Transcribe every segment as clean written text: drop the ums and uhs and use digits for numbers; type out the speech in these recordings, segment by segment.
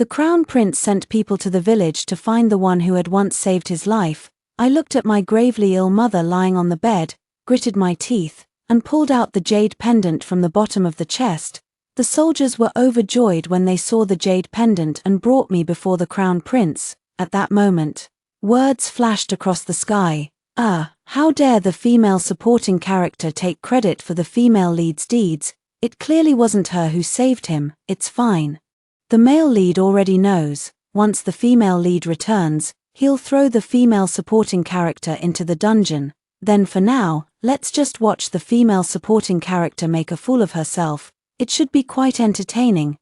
The crown prince sent people to the village to find the one who had once saved his life. I looked at my gravely ill mother lying on the bed, gritted my teeth, and pulled out the jade pendant from the bottom of the chest. The soldiers were overjoyed when they saw the jade pendant and brought me before the crown prince. At that moment, words flashed across the sky. How dare the female supporting character take credit for the female lead's deeds? It clearly wasn't her who saved him. It's fine. The male lead already knows, once the female lead returns, he'll throw the female supporting character into the dungeon. Then for now, let's just watch the female supporting character make a fool of herself. It should be quite entertaining.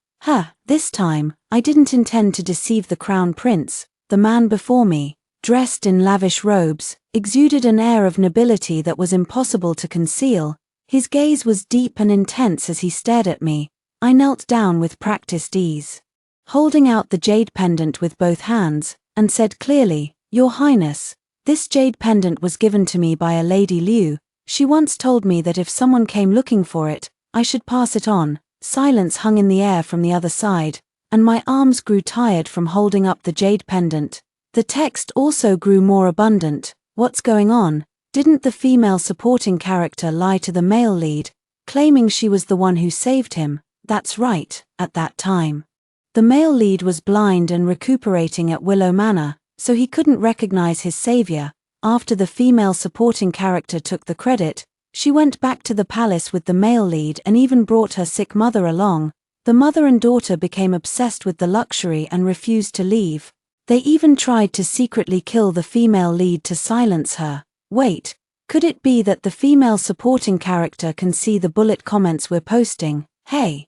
This time, I didn't intend to deceive the crown prince. The man before me, dressed in lavish robes, exuded an air of nobility that was impossible to conceal. His gaze was deep and intense as he stared at me. I knelt down with practiced ease, holding out the jade pendant with both hands, and said clearly, "Your Highness, this jade pendant was given to me by a Lady Liu. She once told me that if someone came looking for it, I should pass it on." Silence hung in the air from the other side, and my arms grew tired from holding up the jade pendant. The text also grew more abundant. What's going on? Didn't the female supporting character lie to the male lead, claiming she was the one who saved him? That's right, at that time. The male lead was blind and recuperating at Willow Manor, so he couldn't recognize his savior. After the female supporting character took the credit, she went back to the palace with the male lead and even brought her sick mother along. The mother and daughter became obsessed with the luxury and refused to leave. They even tried to secretly kill the female lead to silence her. Wait, could it be that the female supporting character can see the bullet comments we're posting? Hey!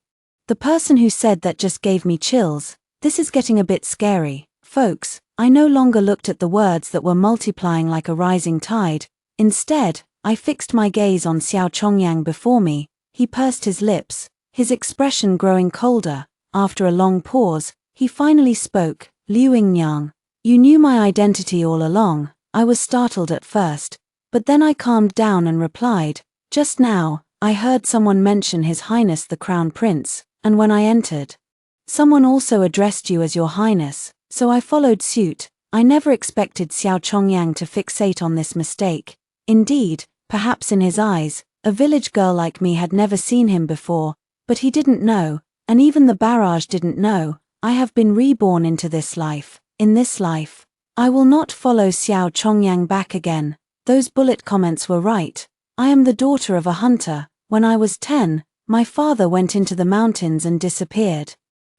The person who said that just gave me chills. This is getting a bit scary. Folks, I no longer looked at the words that were multiplying like a rising tide. Instead, I fixed my gaze on Xiao Chongyang before me. He pursed his lips, his expression growing colder. After a long pause, he finally spoke. "Liu Yingyang, you knew my identity all along." I was startled at first, but then I calmed down and replied, "Just now, I heard someone mention His Highness the Crown Prince, and when I entered, someone also addressed you as Your Highness, so I followed suit." I never expected Xiao Chongyang to fixate on this mistake. Indeed, perhaps in his eyes, a village girl like me had never seen him before, but he didn't know, and even the barrage didn't know. I have been reborn into this life. In this life, I will not follow Xiao Chongyang back again. Those bullet comments were right. I am the daughter of a hunter. When I was 10, my father went into the mountains and disappeared.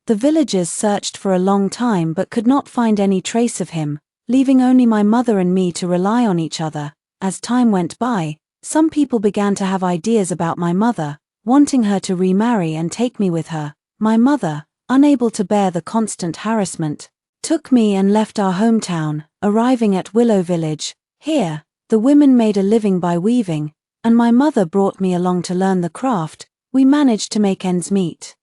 The villagers searched for a long time but could not find any trace of him, leaving only my mother and me to rely on each other. As time went by, some people began to have ideas about my mother, wanting her to remarry and take me with her. My mother, unable to bear the constant harassment, took me and left our hometown, arriving at Willow Village. Here, the women made a living by weaving, and my mother brought me along to learn the craft. We managed to make ends meet,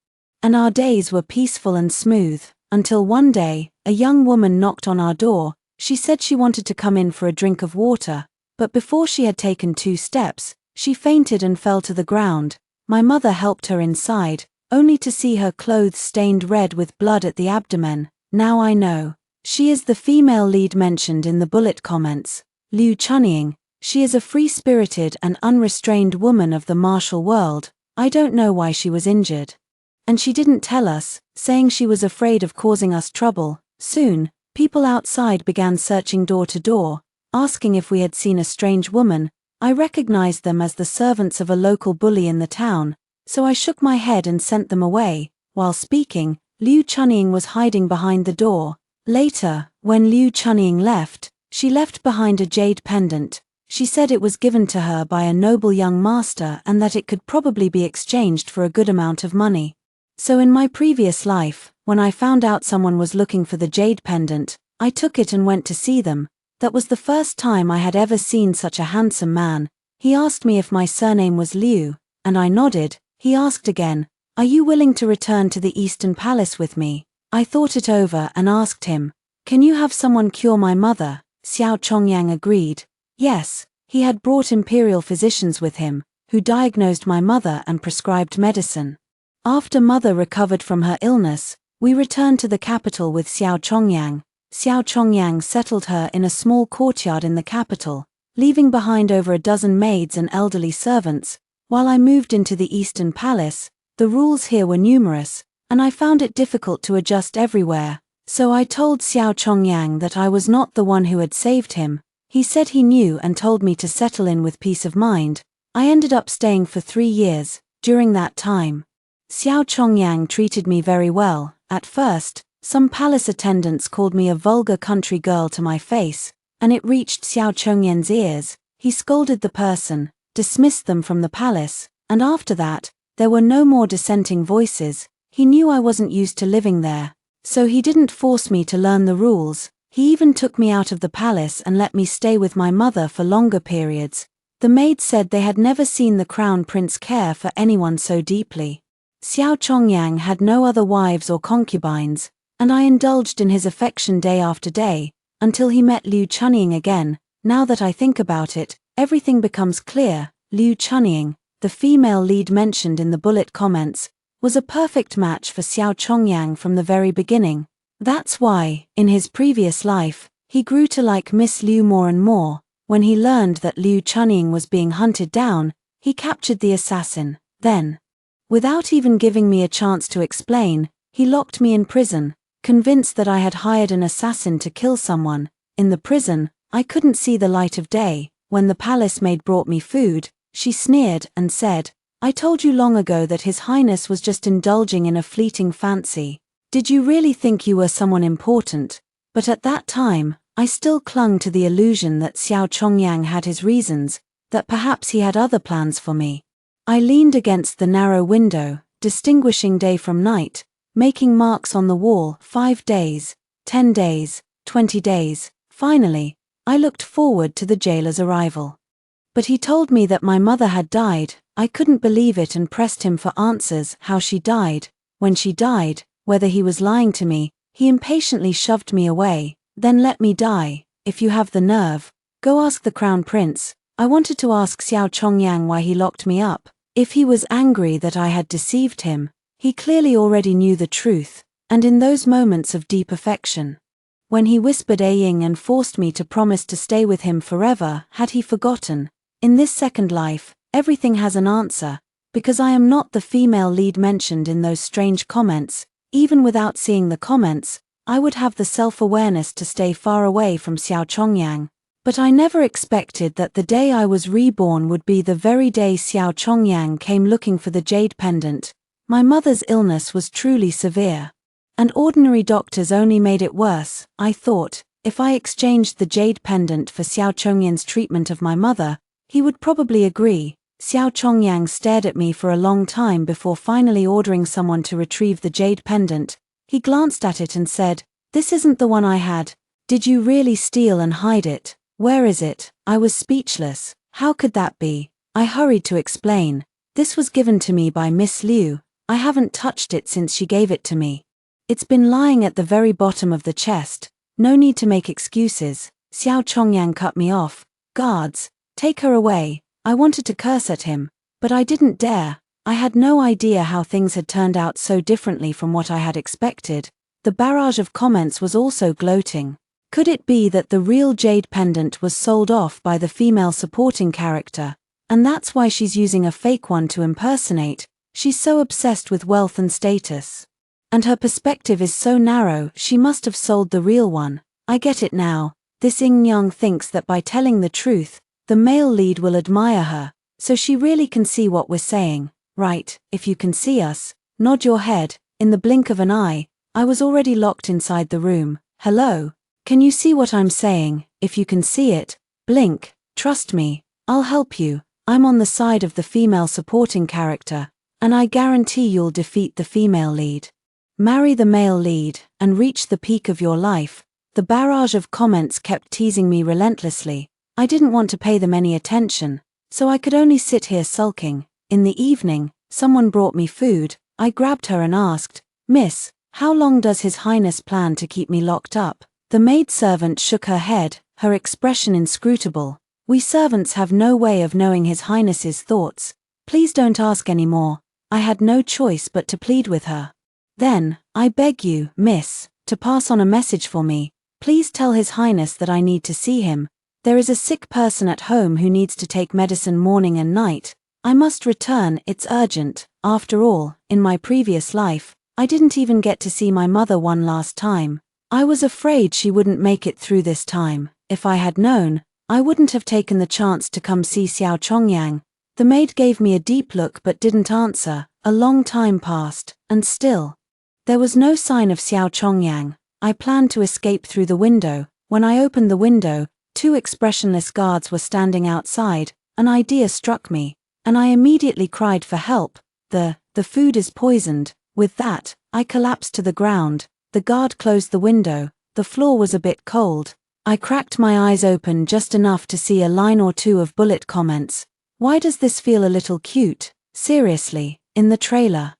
and our days were peaceful and smooth, until one day, a young woman knocked on our door. She said she wanted to come in for a drink of water, but before she had taken 2 steps, she fainted and fell to the ground. My mother helped her inside, only to see her clothes stained red with blood at the abdomen. Now I know. She is the female lead mentioned in the bullet comments. Liu Chunying. She is a free-spirited and unrestrained woman of the martial world. I don't know why she was injured. And she didn't tell us, saying she was afraid of causing us trouble. Soon, people outside began searching door to door, asking if we had seen a strange woman. I recognized them as the servants of a local bully in the town, so I shook my head and sent them away. While speaking, Liu Chunying was hiding behind the door. Later, when Liu Chunying left, she left behind a jade pendant. She said it was given to her by a noble young master and that it could probably be exchanged for a good amount of money. So in my previous life, when I found out someone was looking for the jade pendant, I took it and went to see them. That was the first time I had ever seen such a handsome man. He asked me if my surname was Liu, and I nodded. He asked again, "Are you willing to return to the Eastern Palace with me?" I thought it over and asked him, "Can you have someone cure my mother?" Xiao Chongyang agreed. Yes, he had brought imperial physicians with him, who diagnosed my mother and prescribed medicine. After mother recovered from her illness, We returned to the capital with Xiao Chongyang. Xiao Chongyang settled her in a small courtyard in the capital, leaving behind over a dozen maids and elderly servants. While I moved into the Eastern Palace, the rules here were numerous, and I found it difficult to adjust everywhere. So I told Xiao Chongyang that I was not the one who had saved him. He said he knew and told me to settle in with peace of mind. I ended up staying for 3 years. During that time, Xiao Chongyang treated me very well. At first, some palace attendants called me a vulgar country girl to my face, and it reached Xiao Chongyang's ears. He scolded the person, dismissed them from the palace, and after that, there were no more dissenting voices. He knew I wasn't used to living there, so he didn't force me to learn the rules. He even took me out of the palace and let me stay with my mother for longer periods. The maids said they had never seen the crown prince care for anyone so deeply. Xiao Chongyang had no other wives or concubines, and I indulged in his affection day after day, until he met Liu Chunying again. Now that I think about it, everything becomes clear. Liu Chunying, the female lead mentioned in the bullet comments, was a perfect match for Xiao Chongyang from the very beginning. That's why, in his previous life, he grew to like Miss Liu more and more. When he learned that Liu Chunying was being hunted down, he captured the assassin. Then, without even giving me a chance to explain, he locked me in prison, convinced that I had hired an assassin to kill someone. In the prison, I couldn't see the light of day. When the palace maid brought me food, she sneered and said, "I told you long ago that His Highness was just indulging in a fleeting fancy. Did you really think you were someone important?" But at that time, I still clung to the illusion that Xiao Chongyang had his reasons, that perhaps he had other plans for me. I leaned against the narrow window, distinguishing day from night, making marks on the wall. 5 days, 10 days, 20 days. Finally, I looked forward to the jailer's arrival. But he told me that my mother had died. I couldn't believe it and pressed him for answers. How she died, when she died, whether he was lying to me. He impatiently shoved me away. "Then let me die, if you have the nerve. Go ask the crown prince." I wanted to ask Xiao Chongyang why he locked me up. If he was angry that I had deceived him, he clearly already knew the truth. And in those moments of deep affection, when he whispered Ying and forced me to promise to stay with him forever, had he forgotten? In this second life, everything has an answer, because I am not the female lead mentioned in those strange comments. Even without seeing the comments, I would have the self-awareness to stay far away from Xiao Chongyang. But I never expected that the day I was reborn would be the very day Xiao Chongyang came looking for the jade pendant. My mother's illness was truly severe, and ordinary doctors only made it worse. I thought, if I exchanged the jade pendant for Xiao Chongyang's treatment of my mother, he would probably agree. Xiao Chongyang stared at me for a long time before finally ordering someone to retrieve the jade pendant. He glanced at it and said, "This isn't the one I had. Did you really steal and hide it? Where is it?" I was speechless. How could that be? I hurried to explain. "This was given to me by Miss Liu. I haven't touched it since she gave it to me. It's been lying at the very bottom of the chest. No need to make excuses." Xiao Chongyang cut me off. "Guards, take her away." I wanted to curse at him, but I didn't dare. I had no idea how things had turned out so differently from what I had expected. The barrage of comments was also gloating. Could it be that the real jade pendant was sold off by the female supporting character, and that's why she's using a fake one to impersonate? She's so obsessed with wealth and status, and her perspective is so narrow. She must have sold the real one. I get it now. This Ying Yang thinks that by telling the truth, the male lead will admire her, so she really can see what we're saying. Right, if you can see us, nod your head. In the blink of an eye, I was already locked inside the room. "Hello? Can you see what I'm saying? If you can see it, blink. Trust me, I'll help you. I'm on the side of the female supporting character, and I guarantee you'll defeat the female lead. Marry the male lead, and reach the peak of your life." The barrage of comments kept teasing me relentlessly. I didn't want to pay them any attention, so I could only sit here sulking. In the evening, someone brought me food. I grabbed her and asked, "Miss, how long does His Highness plan to keep me locked up?" The maidservant shook her head, her expression inscrutable. "We servants have no way of knowing His Highness's thoughts. Please don't ask any more." I had no choice but to plead with her. Then, I beg you, miss, to pass on a message for me. Please tell His Highness that I need to see him. There is a sick person at home who needs to take medicine morning and night. I must return, it's urgent. After all, in my previous life, I didn't even get to see my mother one last time. I was afraid she wouldn't make it through this time. If I had known, I wouldn't have taken the chance to come see Xiao Chongyang. The maid gave me a deep look but didn't answer. A long time passed, and still there was no sign of Xiao Chongyang. I planned to escape through the window. When I opened the window, two expressionless guards were standing outside. An idea struck me, and I immediately cried for help. The food is poisoned. With that, I collapsed to the ground. The guard closed the window. The floor was a bit cold. I cracked my eyes open just enough to see a line or two of bullet comments. Why does this feel a little cute? Seriously, in the trailer.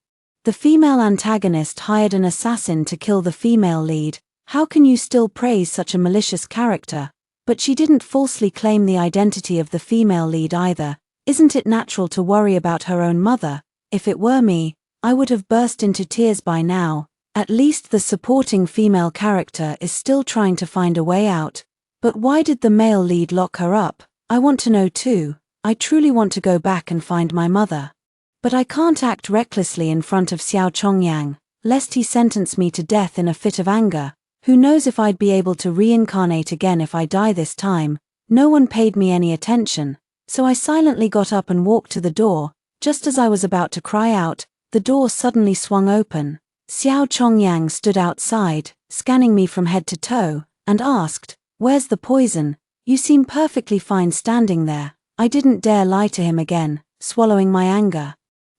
The female antagonist hired an assassin to kill the female lead. How can you still praise such a malicious character? But she didn't falsely claim the identity of the female lead either. Isn't it natural to worry about her own mother? If it were me, I would have burst into tears by now. At least the supporting female character is still trying to find a way out. But why did the male lead lock her up? I want to know too. I truly want to go back and find my mother. But I can't act recklessly in front of Xiao Chongyang, lest he sentence me to death in a fit of anger. Who knows if I'd be able to reincarnate again if I die this time. No one paid me any attention, so I silently got up and walked to the door. Just as I was about to cry out, the door suddenly swung open. Xiao Chongyang stood outside, scanning me from head to toe, and asked, "Where's the poison? You seem perfectly fine standing there." I didn't dare lie to him again, swallowing my anger.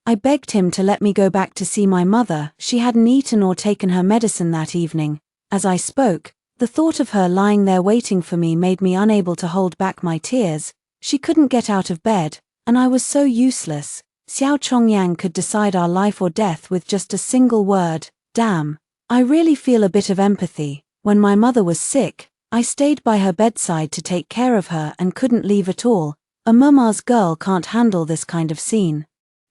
I begged him to let me go back to see my mother. She hadn't eaten or taken her medicine that evening. As I spoke, the thought of her lying there waiting for me made me unable to hold back my tears. She couldn't get out of bed, and I was so useless. Xiao Chongyang could decide our life or death with just a single word. Damn. I really feel a bit of empathy. When my mother was sick, I stayed by her bedside to take care of her and couldn't leave at all. A mama's girl can't handle this kind of scene.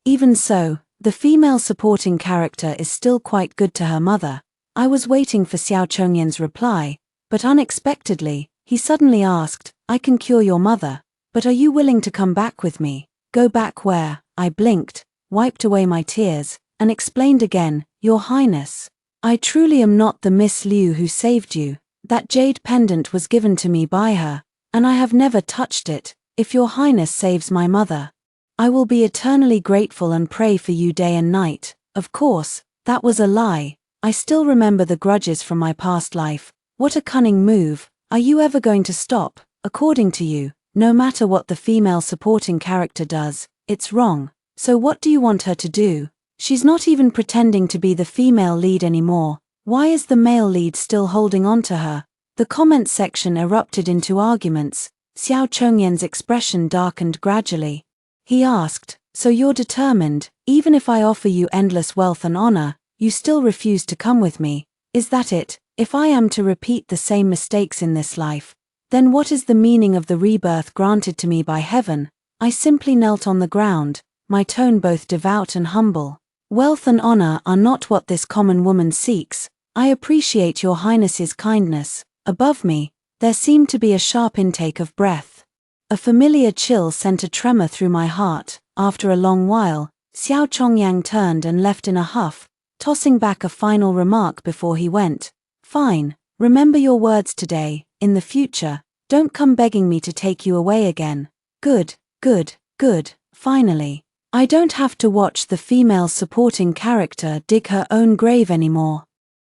Even so, the female supporting character is still quite good to her mother. I was waiting for Xiao Chongyang's reply, but unexpectedly, he suddenly asked, "I can cure your mother, but are you willing to come back with me?" "Go back where?" I blinked, wiped away my tears, and explained again, "Your Highness, I truly am not the Miss Liu who saved you. That jade pendant was given to me by her, and I have never touched it. If your Highness saves my mother, I will be eternally grateful and pray for you day and night." Of course, that was a lie. I still remember the grudges from my past life. What a cunning move. Are you ever going to stop? According to you, no matter what the female supporting character does, it's wrong. So what do you want her to do? She's not even pretending to be the female lead anymore. Why is the male lead still holding on to her? The comment section erupted into arguments. Xiao Chongyang's expression darkened gradually. He asked, "So you're determined, even if I offer you endless wealth and honor, you still refuse to come with me? Is that it? If I am to repeat the same mistakes in this life, then what is the meaning of the rebirth granted to me by heaven?" I simply knelt on the ground, my tone both devout and humble. "Wealth and honor are not what this common woman seeks. I appreciate your Highness's kindness." Above me, there seemed to be a sharp intake of breath. A familiar chill sent a tremor through my heart. After a long while, Xiao Chongyang turned and left in a huff, tossing back a final remark before he went. "Fine, remember your words today. In the future, don't come begging me to take you away again." Good, good, good. Finally, I don't have to watch the female supporting character dig her own grave anymore.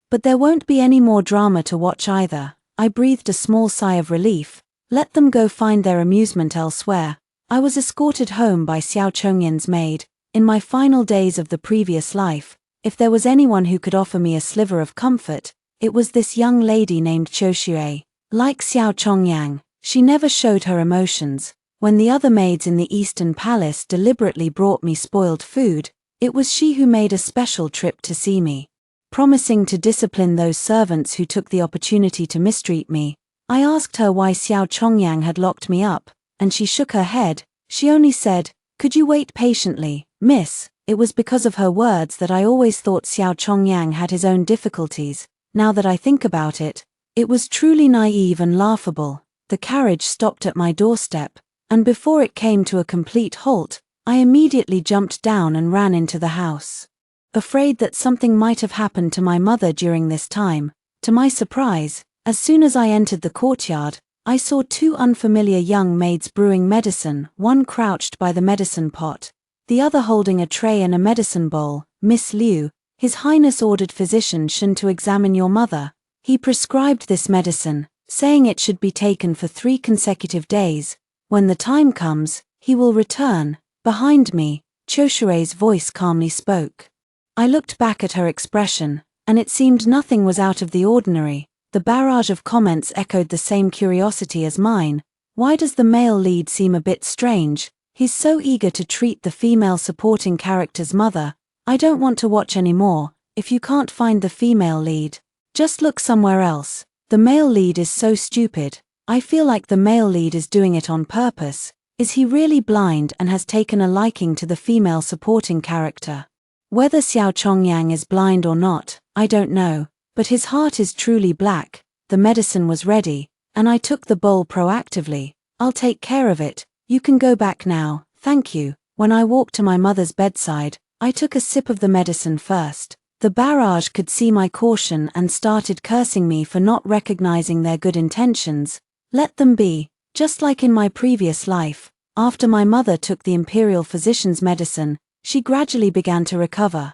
But there won't be any more drama to watch either. I breathed a small sigh of relief. Let them go find their amusement elsewhere. I was escorted home by Xiao Chongyang's maid. In my final days of the previous life, if there was anyone who could offer me a sliver of comfort, it was this young lady named Qiu Xue. Like Xiao Chongyang, she never showed her emotions. When the other maids in the Eastern Palace deliberately brought me spoiled food, it was she who made a special trip to see me. Promising to discipline those servants who took the opportunity to mistreat me, I asked her why Xiao Chongyang had locked me up, and she shook her head. She only said, "Could you wait patiently, miss? It was because of her words that I always thought Xiao Chongyang had his own difficulties. Now that I think about it, it was truly naive and laughable. The carriage stopped at my doorstep, and before it came to a complete halt, I immediately jumped down and ran into the house. Afraid that something might have happened to my mother during this time, to my surprise, as soon as I entered the courtyard, I saw two unfamiliar young maids brewing medicine, one crouched by the medicine pot, the other holding a tray and a medicine bowl. Miss Liu, His Highness ordered physician Shen to examine your mother. He prescribed this medicine, saying it should be taken for 3 consecutive days. When the time comes, he will return. Behind me, Choshure's voice calmly spoke. I looked back at her expression, and it seemed nothing was out of the ordinary. The barrage of comments echoed the same curiosity as mine. Why does the male lead seem a bit strange? He's so eager to treat the female supporting character's mother. I don't want to watch anymore. If you can't find the female lead, just look somewhere else. The male lead is so stupid. I feel like the male lead is doing it on purpose. Is he really blind and has taken a liking to the female supporting character? Whether Xiao Chongyang is blind or not, I don't know, but his heart is truly black. The medicine was ready, and I took the bowl proactively. I'll take care of it. You can go back now, thank you. When I walked to my mother's bedside, I took a sip of the medicine first. The barrage could see my caution and started cursing me for not recognizing their good intentions. Let them be. Just like in my previous life, after my mother took the imperial physician's medicine, she gradually began to recover.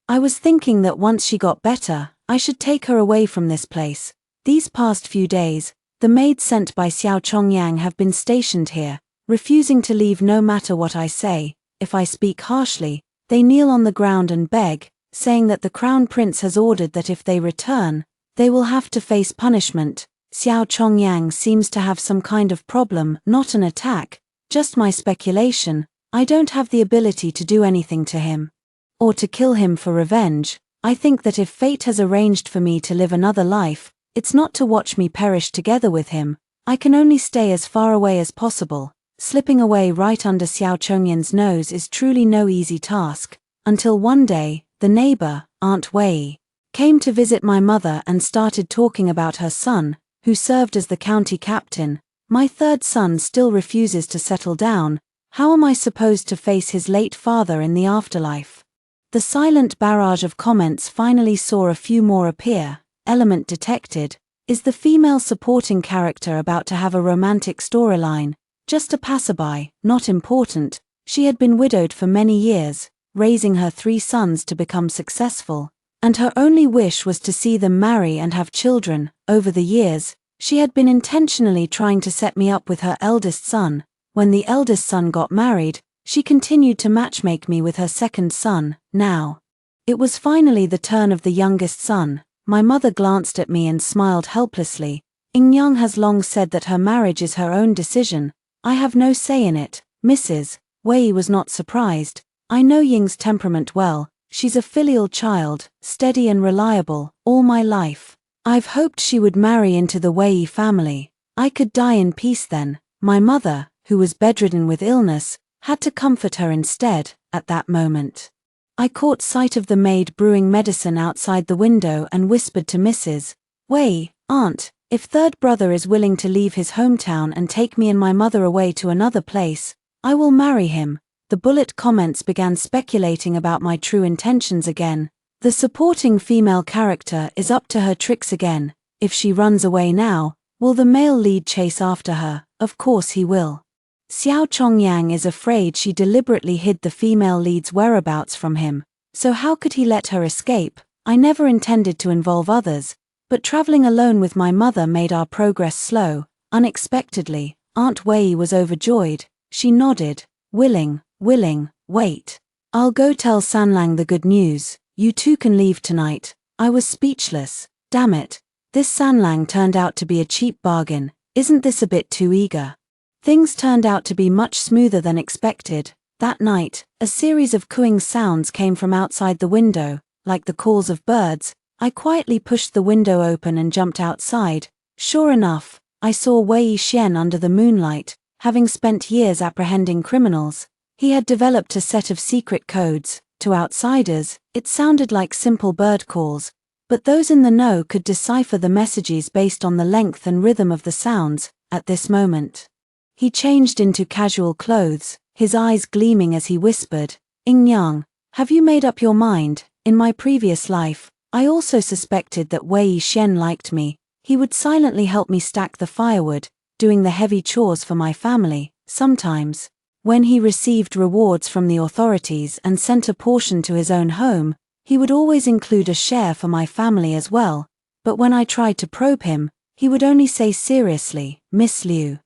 I was thinking that once she got better, I should take her away from this place. These past few days, the maids sent by Xiao Chongyang have been stationed here, refusing to leave no matter what I say. If I speak harshly, they kneel on the ground and beg, saying that the crown prince has ordered that if they return, they will have to face punishment. Xiao Chongyang seems to have some kind of problem, not an attack, just my speculation. I don't have the ability to do anything to him, or to kill him for revenge. I think that if fate has arranged for me to live another life, it's not to watch me perish together with him. I can only stay as far away as possible. Slipping away right under Xiao Chongyan's nose is truly no easy task, until one day, the neighbor, Aunt Wei, came to visit my mother and started talking about her son, who served as the county captain. My third son still refuses to settle down. How am I supposed to face his late father in the afterlife? The silent barrage of comments finally saw a few more appear. Element detected. Is the female supporting character about to have a romantic storyline? Just a passerby, not important. She had been widowed for many years, raising her 3 sons to become successful, and her only wish was to see them marry and have children. Over the years, she had been intentionally trying to set me up with her eldest son. When the eldest son got married, she continued to matchmake me with her second son. Now, it was finally the turn of the youngest son. My mother glanced at me and smiled helplessly. Yang has long said that her marriage is her own decision. I have no say in it. Mrs. Wei was not surprised. I know Ying's temperament well. She's a filial child, steady and reliable, all my life. I've hoped she would marry into the Wei family. I could die in peace then. My mother, who was bedridden with illness, had to comfort her instead. At that moment, I caught sight of the maid brewing medicine outside the window and whispered to Mrs. Wei, Aunt, if third brother is willing to leave his hometown and take me and my mother away to another place, I will marry him. The bullet comments began speculating about my true intentions again. The supporting female character is up to her tricks again. If she runs away now, will the male lead chase after her? Of course he will. Xiao Chongyang is afraid she deliberately hid the female lead's whereabouts from him, so how could he let her escape? I never intended to involve others, but traveling alone with my mother made our progress slow. Unexpectedly, Aunt Wei was overjoyed. She nodded. Willing, wait. I'll go tell Sanlang the good news. You two can leave tonight. I was speechless. Damn it. This Sanlang turned out to be a cheap bargain. Isn't this a bit too eager? Things turned out to be much smoother than expected. That night, a series of cooing sounds came from outside the window, like the calls of birds. I quietly pushed the window open and jumped outside. Sure enough, I saw Wei Xian under the moonlight. Having spent years apprehending criminals, he had developed a set of secret codes. To outsiders, it sounded like simple bird calls, but those in the know could decipher the messages based on the length and rhythm of the sounds. At this moment, he changed into casual clothes, his eyes gleaming as he whispered, "Ing Yang, have you made up your mind? In my previous life, I also suspected that Wei Shen liked me. He would silently help me stack the firewood, doing the heavy chores for my family. Sometimes, when he received rewards from the authorities and sent a portion to his own home, he would always include a share for my family as well. But when I tried to probe him, he would only say seriously, 'Miss Liu,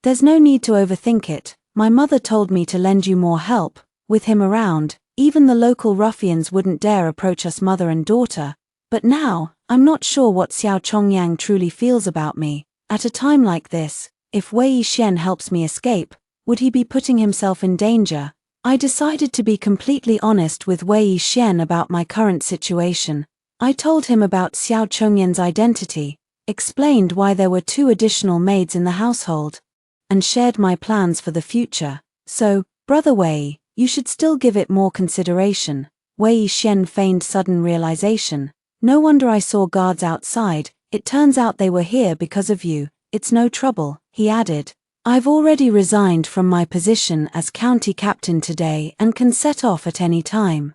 there's no need to overthink it. My mother told me to lend you more help. With him around, even the local ruffians wouldn't dare approach us mother and daughter. But now, I'm not sure what Xiao Chongyang truly feels about me. At a time like this, if Wei Shen helps me escape, would he be putting himself in danger?' I decided to be completely honest with Wei Shen about my current situation. I told him about Xiao Chongyan's identity, explained why there were 2 additional maids in the household, and shared my plans for the future. "So, Brother Wei, you should still give it more consideration." Wei Shen feigned sudden realization. "No wonder I saw guards outside. It turns out they were here because of you. It's no trouble," he added. "I've already resigned from my position as county captain today and can set off at any time."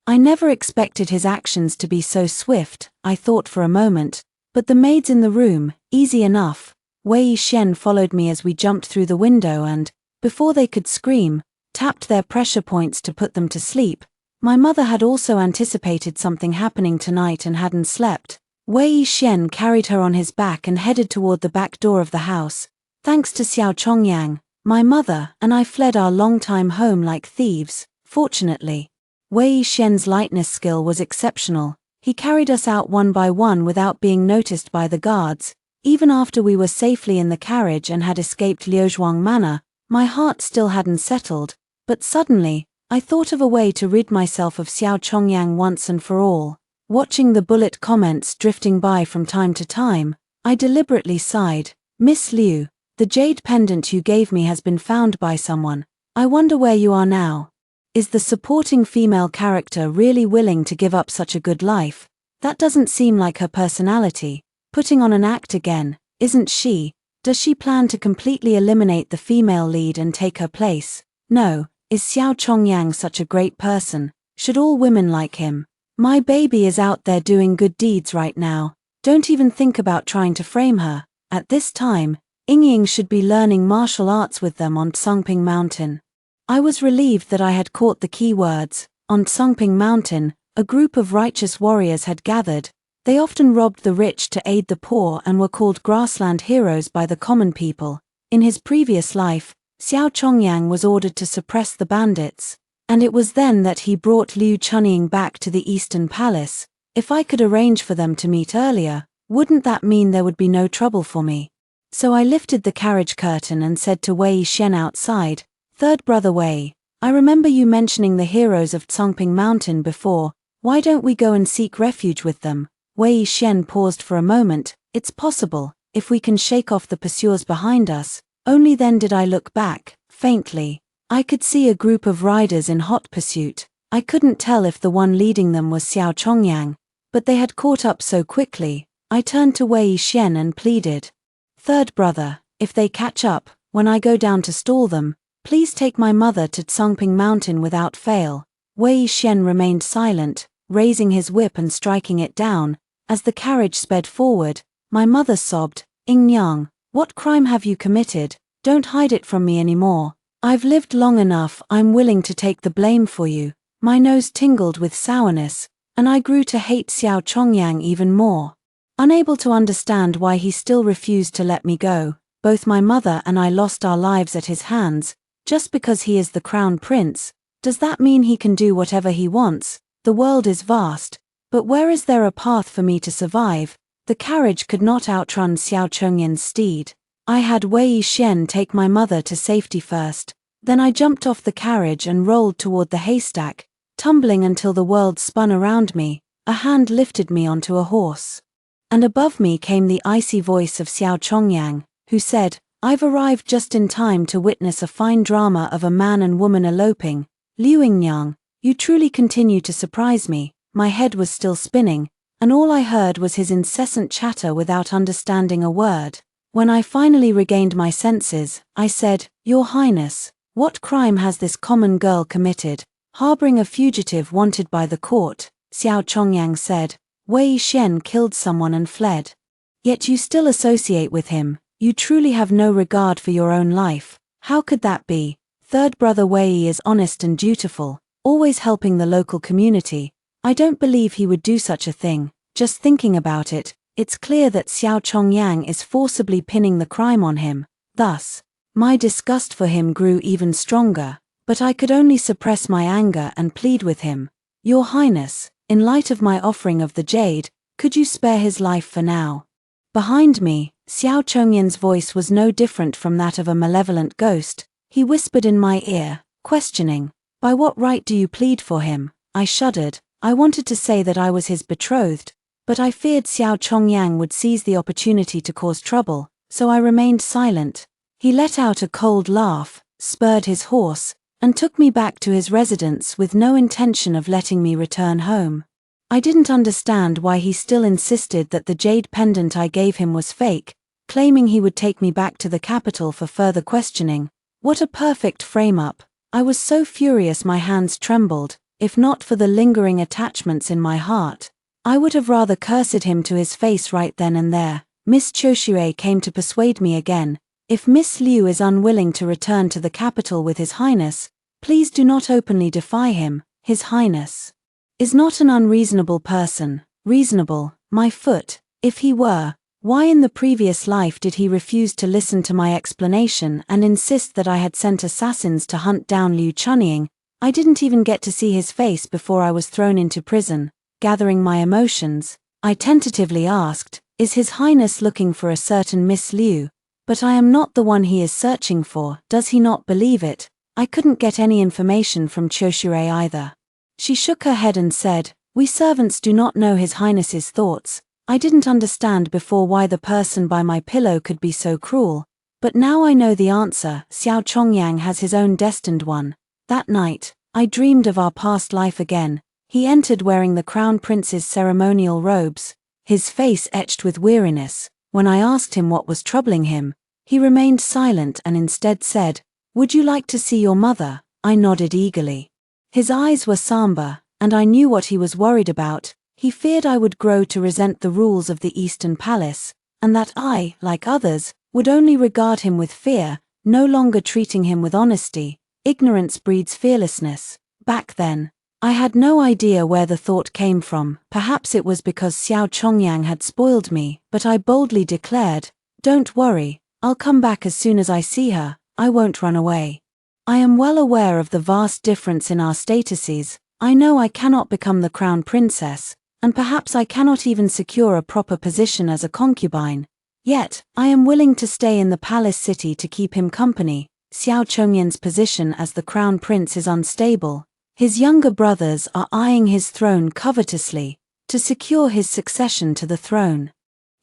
I never expected his actions to be so swift, I thought for a moment, but the maids in the room, easy enough. Wei Shen followed me as we jumped through the window and, before they could scream, tapped their pressure points to put them to sleep. My mother had also anticipated something happening tonight and hadn't slept. Wei Shen carried her on his back and headed toward the back door of the house. Thanks to Xiao Chongyang, my mother and I fled our long-time home like thieves. Fortunately, Wei Shen's lightness skill was exceptional. He carried us out one by one without being noticed by the guards. Even after we were safely in the carriage and had escaped Liuzhuang Manor, my heart still hadn't settled, but suddenly, I thought of a way to rid myself of Xiao Chongyang once and for all. Watching the bullet comments drifting by from time to time, I deliberately sighed. "Miss Liu, the jade pendant you gave me has been found by someone. I wonder where you are now. Is the supporting female character really willing to give up such a good life? That doesn't seem like her personality. Putting on an act again, isn't she? Does she plan to completely eliminate the female lead and take her place? No, is Xiao Chongyang such a great person? Should all women like him? My baby is out there doing good deeds right now. Don't even think about trying to frame her. At this time, Ying should be learning martial arts with them on Tsongping Mountain." I was relieved that I had caught the key words. On Tsongping Mountain, a group of righteous warriors had gathered. They often robbed the rich to aid the poor and were called grassland heroes by the common people. In his previous life, Xiao Chongyang was ordered to suppress the bandits, and it was then that he brought Liu Chunying back to the Eastern Palace. If I could arrange for them to meet earlier, wouldn't that mean there would be no trouble for me? So I lifted the carriage curtain and said to Wei Shen outside, "Third brother Wei, I remember you mentioning the heroes of Tsongping Mountain before. Why don't we go and seek refuge with them?" Wei Shen paused for a moment. "It's possible, if we can shake off the pursuers behind us." Only then did I look back, faintly. I could see a group of riders in hot pursuit. I couldn't tell if the one leading them was Xiao Chongyang, but they had caught up so quickly. I turned to Wei Shen and pleaded, "Third brother, if they catch up, when I go down to stall them, please take my mother to Tsongping Mountain without fail." Wei Shen remained silent, raising his whip and striking it down. As the carriage sped forward, my mother sobbed, "Ing Yang, what crime have you committed? Don't hide it from me anymore. I've lived long enough, I'm willing to take the blame for you." My nose tingled with sourness, and I grew to hate Xiao Chongyang even more. Unable to understand why he still refused to let me go, both my mother and I lost our lives at his hands. Just because he is the crown prince, does that mean he can do whatever he wants? The world is vast, but where is there a path for me to survive? The carriage could not outrun Xiao Chongyang's steed. I had Wei Shen take my mother to safety first, then I jumped off the carriage and rolled toward the haystack, tumbling until the world spun around me. A hand lifted me onto a horse, and above me came the icy voice of Xiao Chongyang, who said, "I've arrived just in time to witness a fine drama of a man and woman eloping. Liu Yingyang, You truly continue to surprise me." My head was still spinning, and all I heard was his incessant chatter without understanding a word. When I finally regained my senses, I said, "Your Highness, what crime has this common girl committed?" "Harboring a fugitive wanted by the court," Xiao Chongyang said. "Wei Xian killed someone and fled. Yet you still associate with him. You truly have no regard for your own life. How could that be? Third brother Wei is honest and dutiful, always helping the local community. I don't believe he would do such a thing." Just thinking about it, it's clear that Xiao Chongyang is forcibly pinning the crime on him. Thus, my disgust for him grew even stronger, but I could only suppress my anger and plead with him. "Your Highness, in light of my offering of the jade, could you spare his life for now?" Behind me, Xiao Chongyan's voice was no different from that of a malevolent ghost. He whispered in my ear, questioning, "By what right do you plead for him?" I shuddered. I wanted to say that I was his betrothed, but I feared Xiao Chongyang would seize the opportunity to cause trouble, so I remained silent. He let out a cold laugh, spurred his horse, and took me back to his residence with no intention of letting me return home. I didn't understand why he still insisted that the jade pendant I gave him was fake, claiming he would take me back to the capital for further questioning. What a perfect frame-up. I was so furious my hands trembled. If not for the lingering attachments in my heart, I would have rather cursed him to his face right then and there. Miss Choshui came to persuade me again. "If Miss Liu is unwilling to return to the capital with His Highness, please do not openly defy him. His Highness is not an unreasonable person." Reasonable, my foot. If he were, why in the previous life did he refuse to listen to my explanation and insist that I had sent assassins to hunt down Liu Chunying? I didn't even get to see his face before I was thrown into prison. Gathering my emotions, I tentatively asked, "Is His Highness looking for a certain Miss Liu? But I am not the one he is searching for. Does he not believe it?" I couldn't get any information from Choshure either. She shook her head and said, "We servants do not know His Highness's thoughts." I didn't understand before why the person by my pillow could be so cruel, but now I know the answer. Xiao Chongyang has his own destined one. That night, I dreamed of our past life again. He entered wearing the crown prince's ceremonial robes, his face etched with weariness. When I asked him what was troubling him, he remained silent and instead said, "Would you like to see your mother?" I nodded eagerly. His eyes were somber, and I knew what he was worried about. He feared I would grow to resent the rules of the Eastern Palace, and that I, like others, would only regard him with fear, no longer treating him with honesty. Ignorance breeds fearlessness. Back then, I had no idea where the thought came from. Perhaps it was because Xiao Chongyang had spoiled me, but I boldly declared, "Don't worry, I'll come back as soon as I see her. I won't run away. I am well aware of the vast difference in our statuses. I know I cannot become the crown princess, and perhaps I cannot even secure a proper position as a concubine. Yet, I am willing to stay in the palace city to keep him company." Xiao Chongyan's position as the crown prince is unstable. His younger brothers are eyeing his throne covetously, to secure his succession to the throne.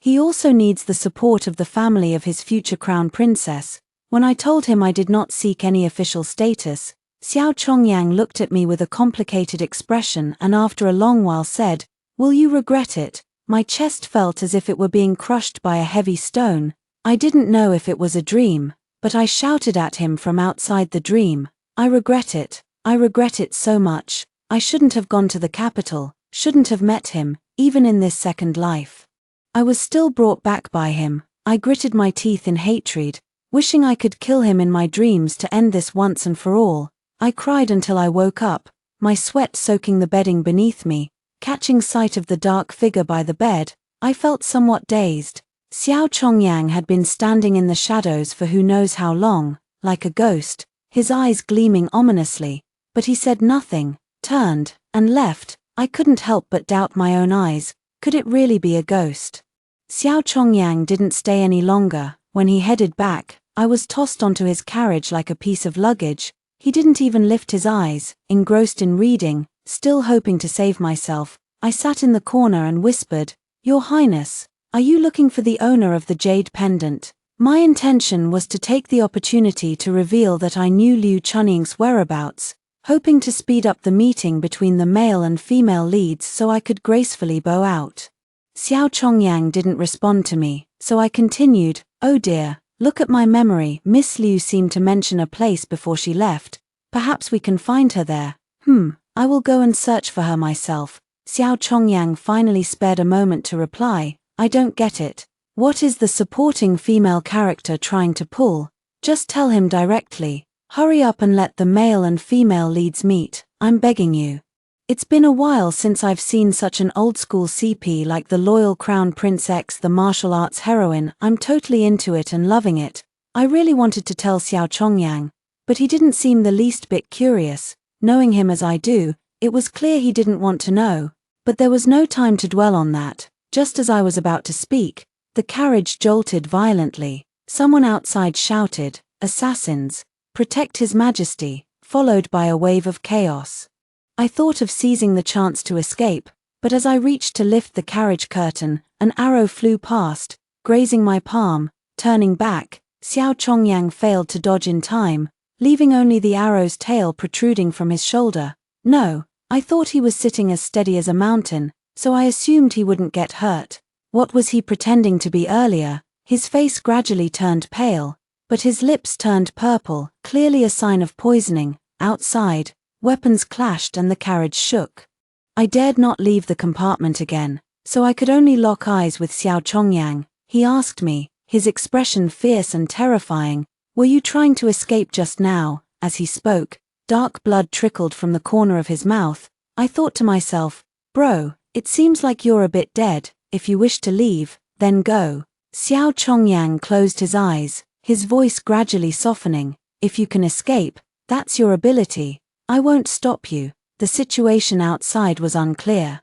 He also needs the support of the family of his future crown princess. When I told him I did not seek any official status, Xiao Chongyang looked at me with a complicated expression and after a long while said, "Will you regret it?" My chest felt as if it were being crushed by a heavy stone. I didn't know if it was a dream, but I shouted at him from outside the dream, "I regret it. I regret it so much. I shouldn't have gone to the capital, shouldn't have met him, even in this second life." I was still brought back by him. I gritted my teeth in hatred, wishing I could kill him in my dreams to end this once and for all. I cried until I woke up, my sweat soaking the bedding beneath me. Catching sight of the dark figure by the bed, I felt somewhat dazed. Xiao Chongyang had been standing in the shadows for who knows how long, like a ghost, his eyes gleaming ominously, but he said nothing, turned, and left. I couldn't help but doubt my own eyes. Could it really be a ghost? Xiao Chongyang didn't stay any longer. When he headed back, I was tossed onto his carriage like a piece of luggage. He didn't even lift his eyes, engrossed in reading, still hoping to save myself. I sat in the corner and whispered, "Your Highness, are you looking for the owner of the jade pendant?" My intention was to take the opportunity to reveal that I knew Liu Chunying's whereabouts, hoping to speed up the meeting between the male and female leads so I could gracefully bow out. Xiao Chongyang didn't respond to me, so I continued, "Oh dear, look at my memory. Miss Liu seemed to mention a place before she left. Perhaps we can find her there. I will go and search for her myself." Xiao Chongyang finally spared a moment to reply, "I don't get it. What is the supporting female character trying to pull? Just tell him directly. Hurry up and let the male and female leads meet, I'm begging you." It's been a while since I've seen such an old-school CP like the loyal Crown Prince X, the martial arts heroine. I'm totally into it and loving it. I really wanted to tell Xiao Chongyang, but he didn't seem the least bit curious. Knowing him as I do, it was clear he didn't want to know. But there was no time to dwell on that. Just as I was about to speak, the carriage jolted violently. Someone outside shouted, "Assassins! Protect His Majesty," followed by a wave of chaos. I thought of seizing the chance to escape, but as I reached to lift the carriage curtain, an arrow flew past, grazing my palm. Turning back, Xiao Chongyang failed to dodge in time, leaving only the arrow's tail protruding from his shoulder. No, I thought he was sitting as steady as a mountain, so I assumed he wouldn't get hurt. What was he pretending to be earlier? His face gradually turned pale, but his lips turned purple, clearly a sign of poisoning. Outside, weapons clashed and the carriage shook. I dared not leave the compartment again, so I could only lock eyes with Xiao Chongyang. He asked me, his expression fierce and terrifying, "Were you trying to escape just now?" As he spoke, dark blood trickled from the corner of his mouth. I thought to myself, "Bro, it seems like you're a bit dead. If you wish to leave, then go." Xiao Chongyang closed his eyes, his voice gradually softening. "If you can escape, that's your ability. I won't stop you." The situation outside was unclear,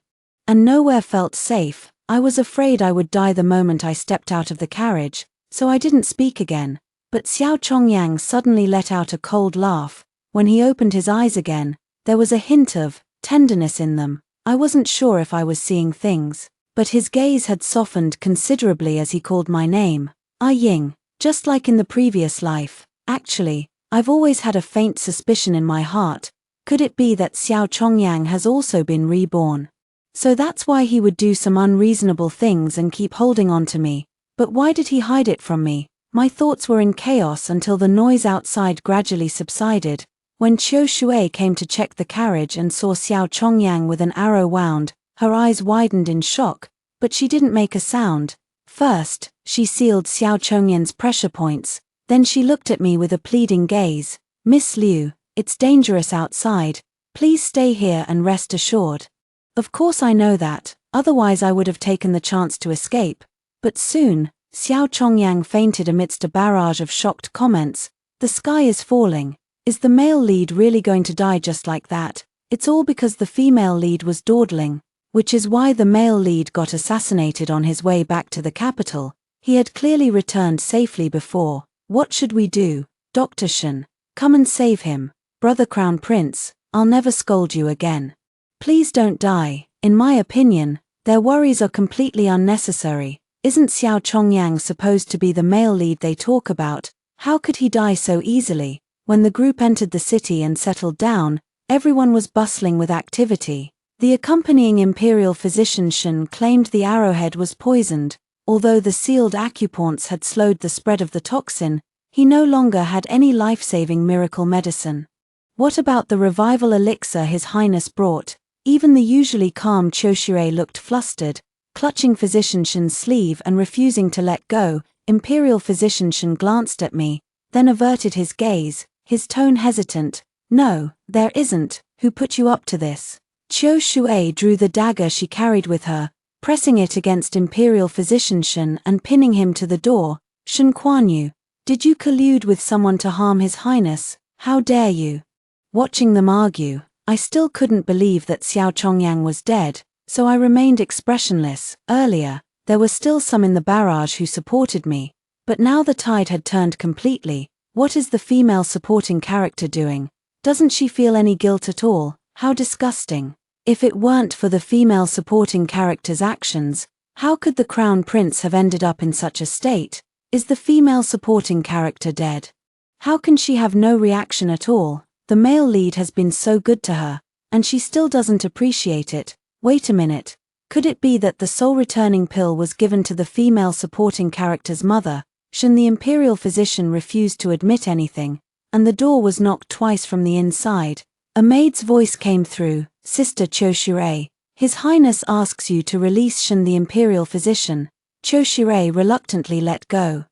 and nowhere felt safe. I was afraid I would die the moment I stepped out of the carriage, so I didn't speak again. But Xiao Chongyang suddenly let out a cold laugh. When he opened his eyes again, there was a hint of tenderness in them. I wasn't sure if I was seeing things, but his gaze had softened considerably as he called my name. "Ah Ying," just like in the previous life. Actually, I've always had a faint suspicion in my heart. Could it be that Xiao Chongyang has also been reborn? So that's why he would do some unreasonable things and keep holding on to me. But why did he hide it from me? My thoughts were in chaos until the noise outside gradually subsided. When Qiu Shui came to check the carriage and saw Xiao Chongyang with an arrow wound, her eyes widened in shock, but she didn't make a sound. First, she sealed Xiao Chongyang's pressure points, then she looked at me with a pleading gaze. "Miss Liu, it's dangerous outside. Please stay here and rest assured." Of course I know that, otherwise I would have taken the chance to escape. But soon, Xiao Chongyang fainted amidst a barrage of shocked comments. "The sky is falling. Is the male lead really going to die just like that? It's all because the female lead was dawdling, which is why the male lead got assassinated on his way back to the capital. He had clearly returned safely before. What should we do? Dr. Shen, come and save him. Brother Crown Prince, I'll never scold you again. Please don't die." In my opinion, their worries are completely unnecessary. Isn't Xiao Chongyang supposed to be the male lead they talk about? How could he die so easily? When the group entered the city and settled down, everyone was bustling with activity. The accompanying imperial physician Shen claimed the arrowhead was poisoned. Although the sealed acupoints had slowed the spread of the toxin, he no longer had any life-saving miracle medicine. What about the revival elixir His Highness brought? Even the usually calm Qiu looked flustered, clutching Physician Shen's sleeve and refusing to let go. Imperial Physician Shen glanced at me, then averted his gaze, his tone hesitant. "No, there isn't. Who put you up to this?" Qiu Shui drew the dagger she carried with her, pressing it against Imperial Physician Shen and pinning him to the door. "Shen Kuan-yu, did you collude with someone to harm His Highness? How dare you?" Watching them argue, I still couldn't believe that Xiao Chongyang was dead, so I remained expressionless. Earlier, there were still some in the barrage who supported me, but now the tide had turned completely. What is the female supporting character doing? Doesn't she feel any guilt at all? How disgusting. If it weren't for the female supporting character's actions, how could the Crown Prince have ended up in such a state? Is the female supporting character dead? How can she have no reaction at all? The male lead has been so good to her, and she still doesn't appreciate it. Wait a minute. Could it be that the soul-returning pill was given to the female supporting character's mother? Shin, the imperial physician, refused to admit anything, and the door was knocked twice from the inside. A maid's voice came through. Sister Choshire, His Highness asks you to release Shin, the imperial physician. Choshire reluctantly let go,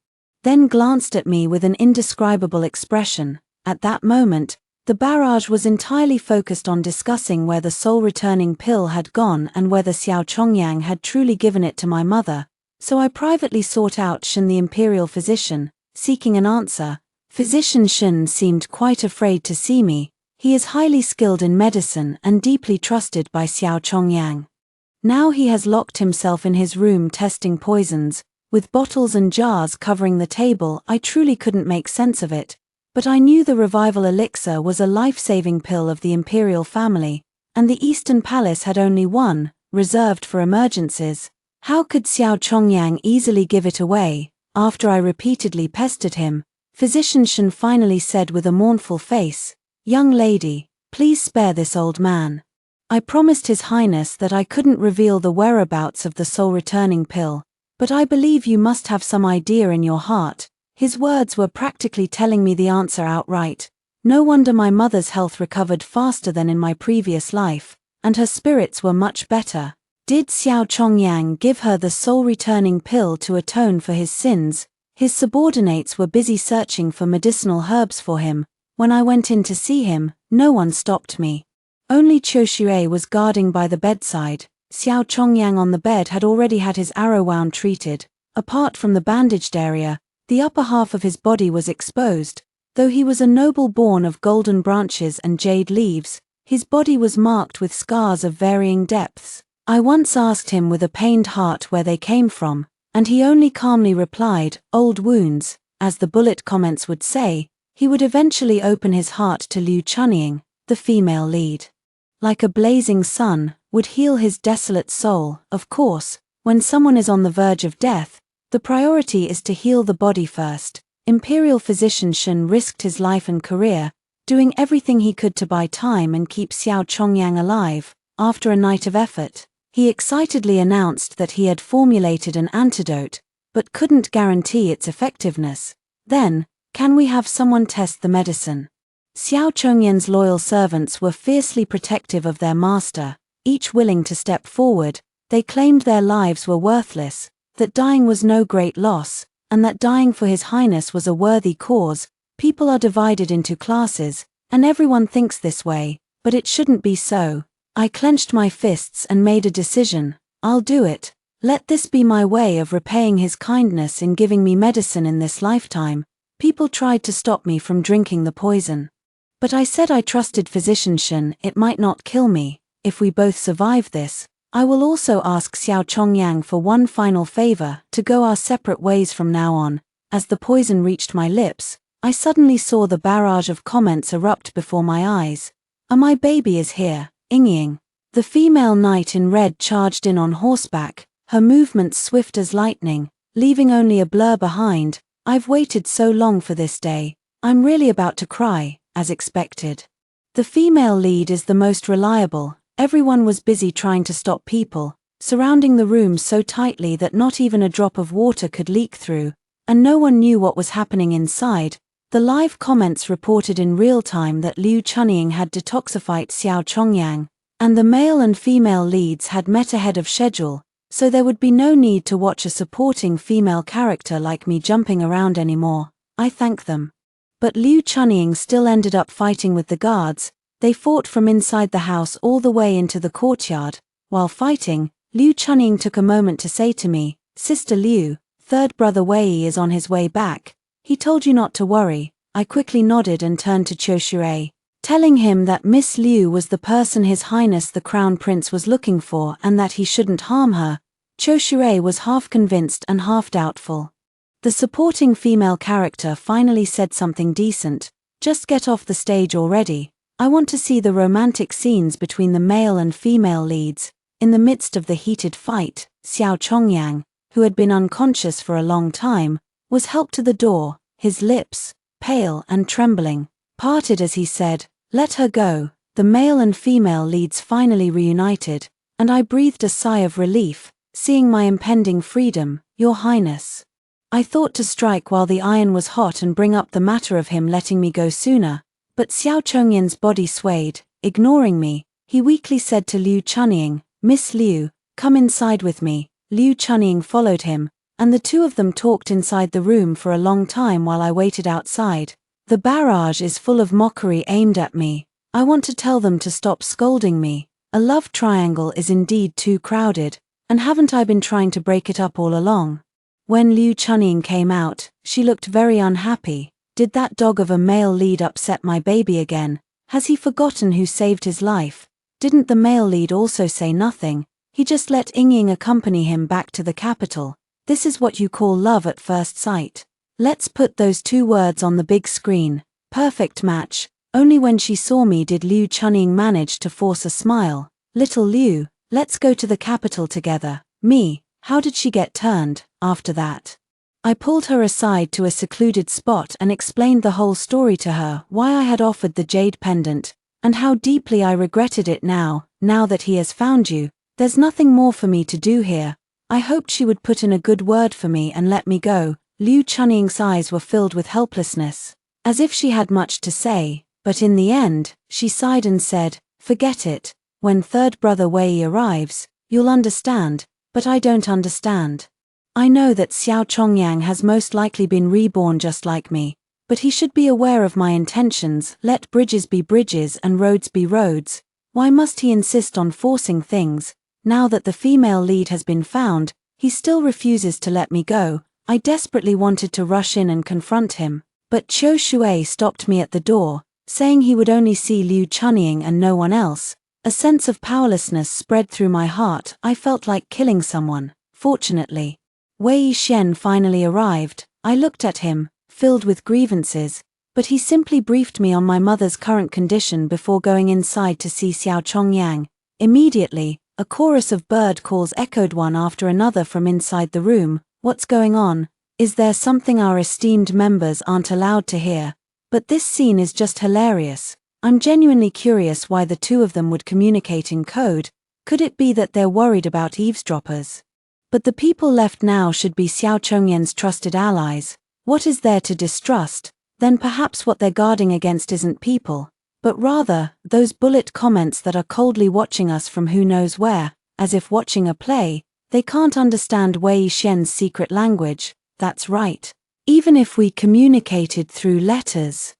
then glanced at me with an indescribable expression. At that moment, the barrage was entirely focused on discussing where the soul-returning pill had gone and whether Xiao Chongyang had truly given it to my mother, so I privately sought out Shin, the imperial physician, seeking an answer. Physician Shin seemed quite afraid to see me. He is highly skilled in medicine and deeply trusted by Xiao Chongyang. Now he has locked himself in his room testing poisons, with bottles and jars covering the table. I truly couldn't make sense of it, but I knew the revival elixir was a life-saving pill of the imperial family, and the Eastern Palace had only one, reserved for emergencies. How could Xiao Chongyang easily give it away? After I repeatedly pestered him, Physician Shin finally said with a mournful face, "Young lady, please spare this old man. I promised His Highness that I couldn't reveal the whereabouts of the soul-returning pill, but I believe you must have some idea in your heart." His words were practically telling me the answer outright. No wonder my mother's health recovered faster than in my previous life, and her spirits were much better. Did Xiao Chongyang give her the soul-returning pill to atone for his sins? His subordinates were busy searching for medicinal herbs for him. When I went in to see him, no one stopped me. Only Choshire was guarding by the bedside. Xiao Chongyang on the bed had already had his arrow wound treated. Apart from the bandaged area, the upper half of his body was exposed. Though he was a noble born of golden branches and jade leaves, his body was marked with scars of varying depths. I once asked him with a pained heart where they came from, and he only calmly replied, "Old wounds." As the bullet comments would say, he would eventually open his heart to Liu Chunying, the female lead. Like a blazing sun, would heal his desolate soul. Of course, when someone is on the verge of death, the priority is to heal the body first. Imperial physician Shin risked his life and career, doing everything he could to buy time and keep Xiao Chongyang alive. After a night of effort, he excitedly announced that he had formulated an antidote, but couldn't guarantee its effectiveness. Then, "Can we have someone test the medicine?" Xiao Chongyang's loyal servants were fiercely protective of their master, each willing to step forward. They claimed their lives were worthless, that dying was no great loss, and that dying for His Highness was a worthy cause. People are divided into classes, and everyone thinks this way, but it shouldn't be so. I clenched my fists and made a decision. I'll do it. Let this be my way of repaying His kindness in giving me medicine in this lifetime. People tried to stop me from drinking the poison, but I said I trusted Physician Shin. It might not kill me. If we both survive this, I will also ask Xiao Chongyang for one final favor, to go our separate ways from now on. As the poison reached my lips, I suddenly saw the barrage of comments erupt before my eyes. My baby is here, Ying." The female knight in red charged in on horseback, her movements swift as lightning, leaving only a blur behind. I've waited so long for this day. I'm really about to cry, as expected. The female lead is the most reliable. Everyone was busy trying to stop people, surrounding the room so tightly that not even a drop of water could leak through, and no one knew what was happening inside. The live comments reported in real time that Liu Chunying had detoxified Xiao Chongyang, and the male and female leads had met ahead of schedule, so there would be no need to watch a supporting female character like me jumping around anymore. I thank them. But Liu Chunying still ended up fighting with the guards. They fought from inside the house all the way into the courtyard. While fighting, Liu Chunying took a moment to say to me, "Sister Liu, third brother Wei is on his way back. He told you not to worry." I quickly nodded and turned to Choshire, telling him that Miss Liu was the person His Highness the Crown Prince was looking for and that he shouldn't harm her. Choshire was half convinced and half doubtful. The supporting female character finally said something decent. "Just get off the stage already. I want to see the romantic scenes between the male and female leads." In the midst of the heated fight, Xiao Chongyang, who had been unconscious for a long time, was helped to the door. His lips, pale and trembling, parted as he said, Let her go. The male and female leads finally reunited, and I breathed a sigh of relief, seeing my impending freedom. Your Highness. I thought to strike while the iron was hot and bring up the matter of him letting me go sooner, but Xiao Chongyin's body swayed. Ignoring me, he weakly said to Liu Chunying, "Miss Liu, come inside with me." Liu Chunying followed him, and the two of them talked inside the room for a long time while I waited outside. The barrage is full of mockery aimed at me. I want to tell them to stop scolding me. A love triangle is indeed too crowded, and haven't I been trying to break it up all along? When Liu Chunying came out, she looked very unhappy. Did that dog of a male lead upset my baby again? Has he forgotten who saved his life? Didn't the male lead also say nothing? He just let Ying accompany him back to the capital. This is what you call love at first sight. Let's put those two words on the big screen. Perfect match. Only when she saw me did Liu Chunying manage to force a smile. Little Liu, let's go to the capital together. Me, how did she get turned, after that? I pulled her aside to a secluded spot and explained the whole story to her, why I had offered the jade pendant, and how deeply I regretted it now that he has found you. There's nothing more for me to do here. I hoped she would put in a good word for me and let me go. Liu Chunying's eyes were filled with helplessness, as if she had much to say, but in the end, she sighed and said, "Forget it. When third brother Wei arrives, you'll understand, but I don't understand. I know that Xiao Chongyang has most likely been reborn just like me, but he should be aware of my intentions. Let bridges be bridges and roads be roads. Why must he insist on forcing things? Now that the female lead has been found, he still refuses to let me go." I desperately wanted to rush in and confront him, but Qiu Shui stopped me at the door, saying he would only see Liu Chunying and no one else. A sense of powerlessness spread through my heart. I felt like killing someone. Fortunately, Wei Shen finally arrived. I looked at him, filled with grievances, but he simply briefed me on my mother's current condition before going inside to see Xiao Chongyang. Immediately, a chorus of bird calls echoed one after another from inside the room. What's going on? Is there something our esteemed members aren't allowed to hear? But this scene is just hilarious. I'm genuinely curious why the two of them would communicate in code. Could it be that they're worried about eavesdroppers? But the people left now should be Xiao Chongyang's trusted allies. What is there to distrust? Then perhaps what they're guarding against isn't people, but rather those bullet comments that are coldly watching us from who knows where, as if watching a play. They can't understand Wei Shen's secret language. That's right. Even if we communicated through letters,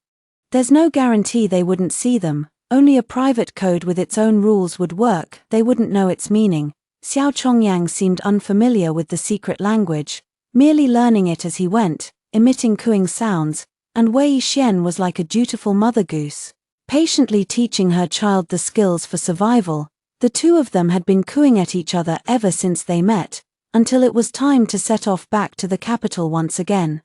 there's no guarantee they wouldn't see them. Only a private code with its own rules would work. They wouldn't know its meaning. Xiao Chongyang seemed unfamiliar with the secret language, merely learning it as he went, emitting cooing sounds, and Wei Shen was like a dutiful mother goose, patiently teaching her child the skills for survival. The two of them had been cooing at each other ever since they met, until it was time to set off back to the capital once again.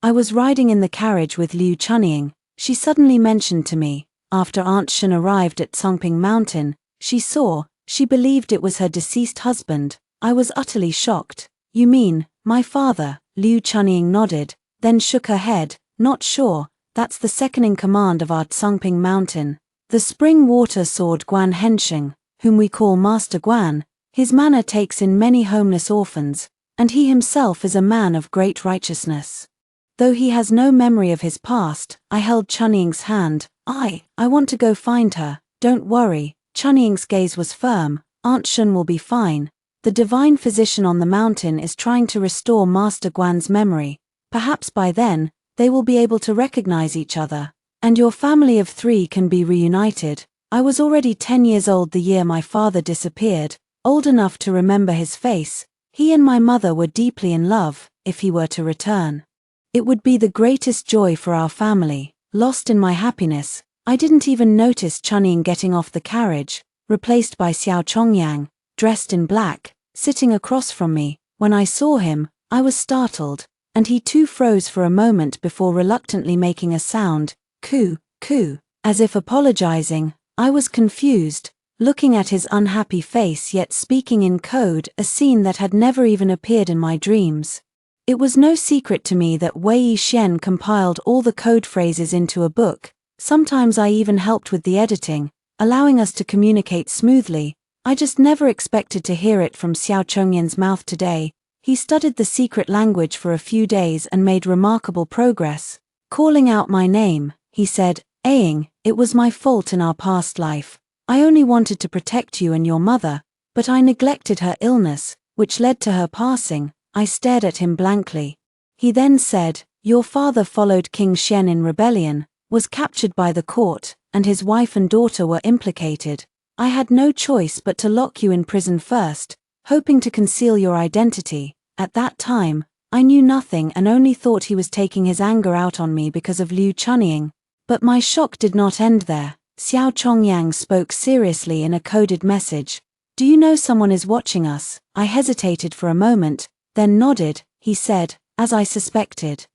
I was riding in the carriage with Liu Chunying. She suddenly mentioned to me, after Aunt Shen arrived at Songping Mountain, she believed it was her deceased husband. I was utterly shocked. "You mean, my father?" Liu Chunying nodded, then shook her head. "Not sure, that's the second in command of our Songping Mountain. The spring water sword Guan Hensheng, whom we call Master Guan. His manner takes in many homeless orphans, and he himself is a man of great righteousness. Though he has no memory of his past." I held Chunying's hand. I want to go find her. Don't worry." Chunying's gaze was firm. "Aunt Shen will be fine. The divine physician on the mountain is trying to restore Master Guan's memory. Perhaps by then, they will be able to recognize each other, and your family of 3 can be reunited." I was already 10 years old the year my father disappeared, old enough to remember his face. He and my mother were deeply in love. If he were to return, it would be the greatest joy for our family. Lost in my happiness, I didn't even notice Chunying getting off the carriage, replaced by Xiao Chongyang, dressed in black, sitting across from me. When I saw him, I was startled, and he too froze for a moment before reluctantly making a sound, "Coo, coo," as if apologizing. I was confused, looking at his unhappy face yet speaking in code, a scene that had never even appeared in my dreams. It was no secret to me that Wei Shen compiled all the code phrases into a book, Sometimes I even helped with the editing, allowing us to communicate smoothly. I just never expected to hear it from Xiao Chongyan's mouth today. He studied the secret language for a few days and made remarkable progress. Calling out my name, he said, "Aang, it was my fault in our past life. I only wanted to protect you and your mother, but I neglected her illness, which led to her passing." I stared at him blankly. He then said, "Your father followed King Shen in rebellion, was captured by the court, and his wife and daughter were implicated. I had no choice but to lock you in prison first, hoping to conceal your identity. At that time, I knew nothing and only thought he was taking his anger out on me because of Liu Chunying. But my shock did not end there." Xiao Chongyang spoke seriously in a coded message. "Do you know someone is watching us?" I hesitated for a moment, then nodded. He said, "As I suspected.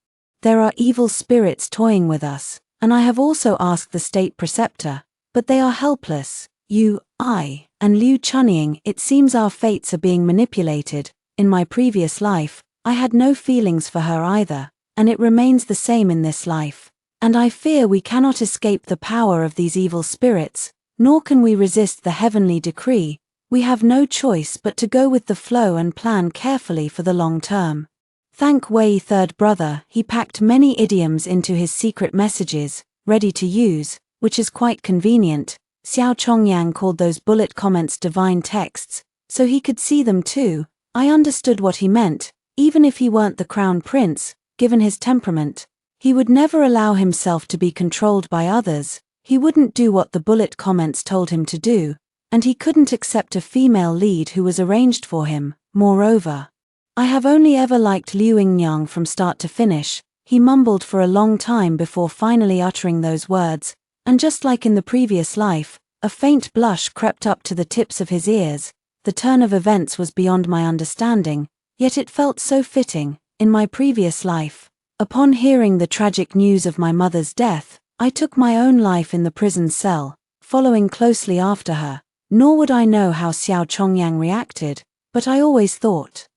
There are evil spirits toying with us, and I have also asked the state preceptor, but they are helpless. I, and Liu Chunying, it seems our fates are being manipulated. In my previous life, I had no feelings for her either, and it remains the same in this life. And I fear we cannot escape the power of these evil spirits, nor can we resist the heavenly decree. We have no choice but to go with the flow and plan carefully for the long term." Thank Wei third brother, he packed many idioms into his secret messages, ready to use, which is quite convenient. Xiao Chongyang called those bullet comments divine texts, so he could see them too. I understood what he meant. Even if he weren't the crown prince, given his temperament, he would never allow himself to be controlled by others. He wouldn't do what the bullet comments told him to do, and he couldn't accept a female lead who was arranged for him. Moreover, "I have only ever liked Liu Yingyang from start to finish." He mumbled for a long time before finally uttering those words, and just like in the previous life, a faint blush crept up to the tips of his ears. The turn of events was beyond my understanding, yet it felt so fitting. In my previous life, upon hearing the tragic news of my mother's death, I took my own life in the prison cell, following closely after her. Nor would I know how Xiao Chongyang reacted, but I always thought,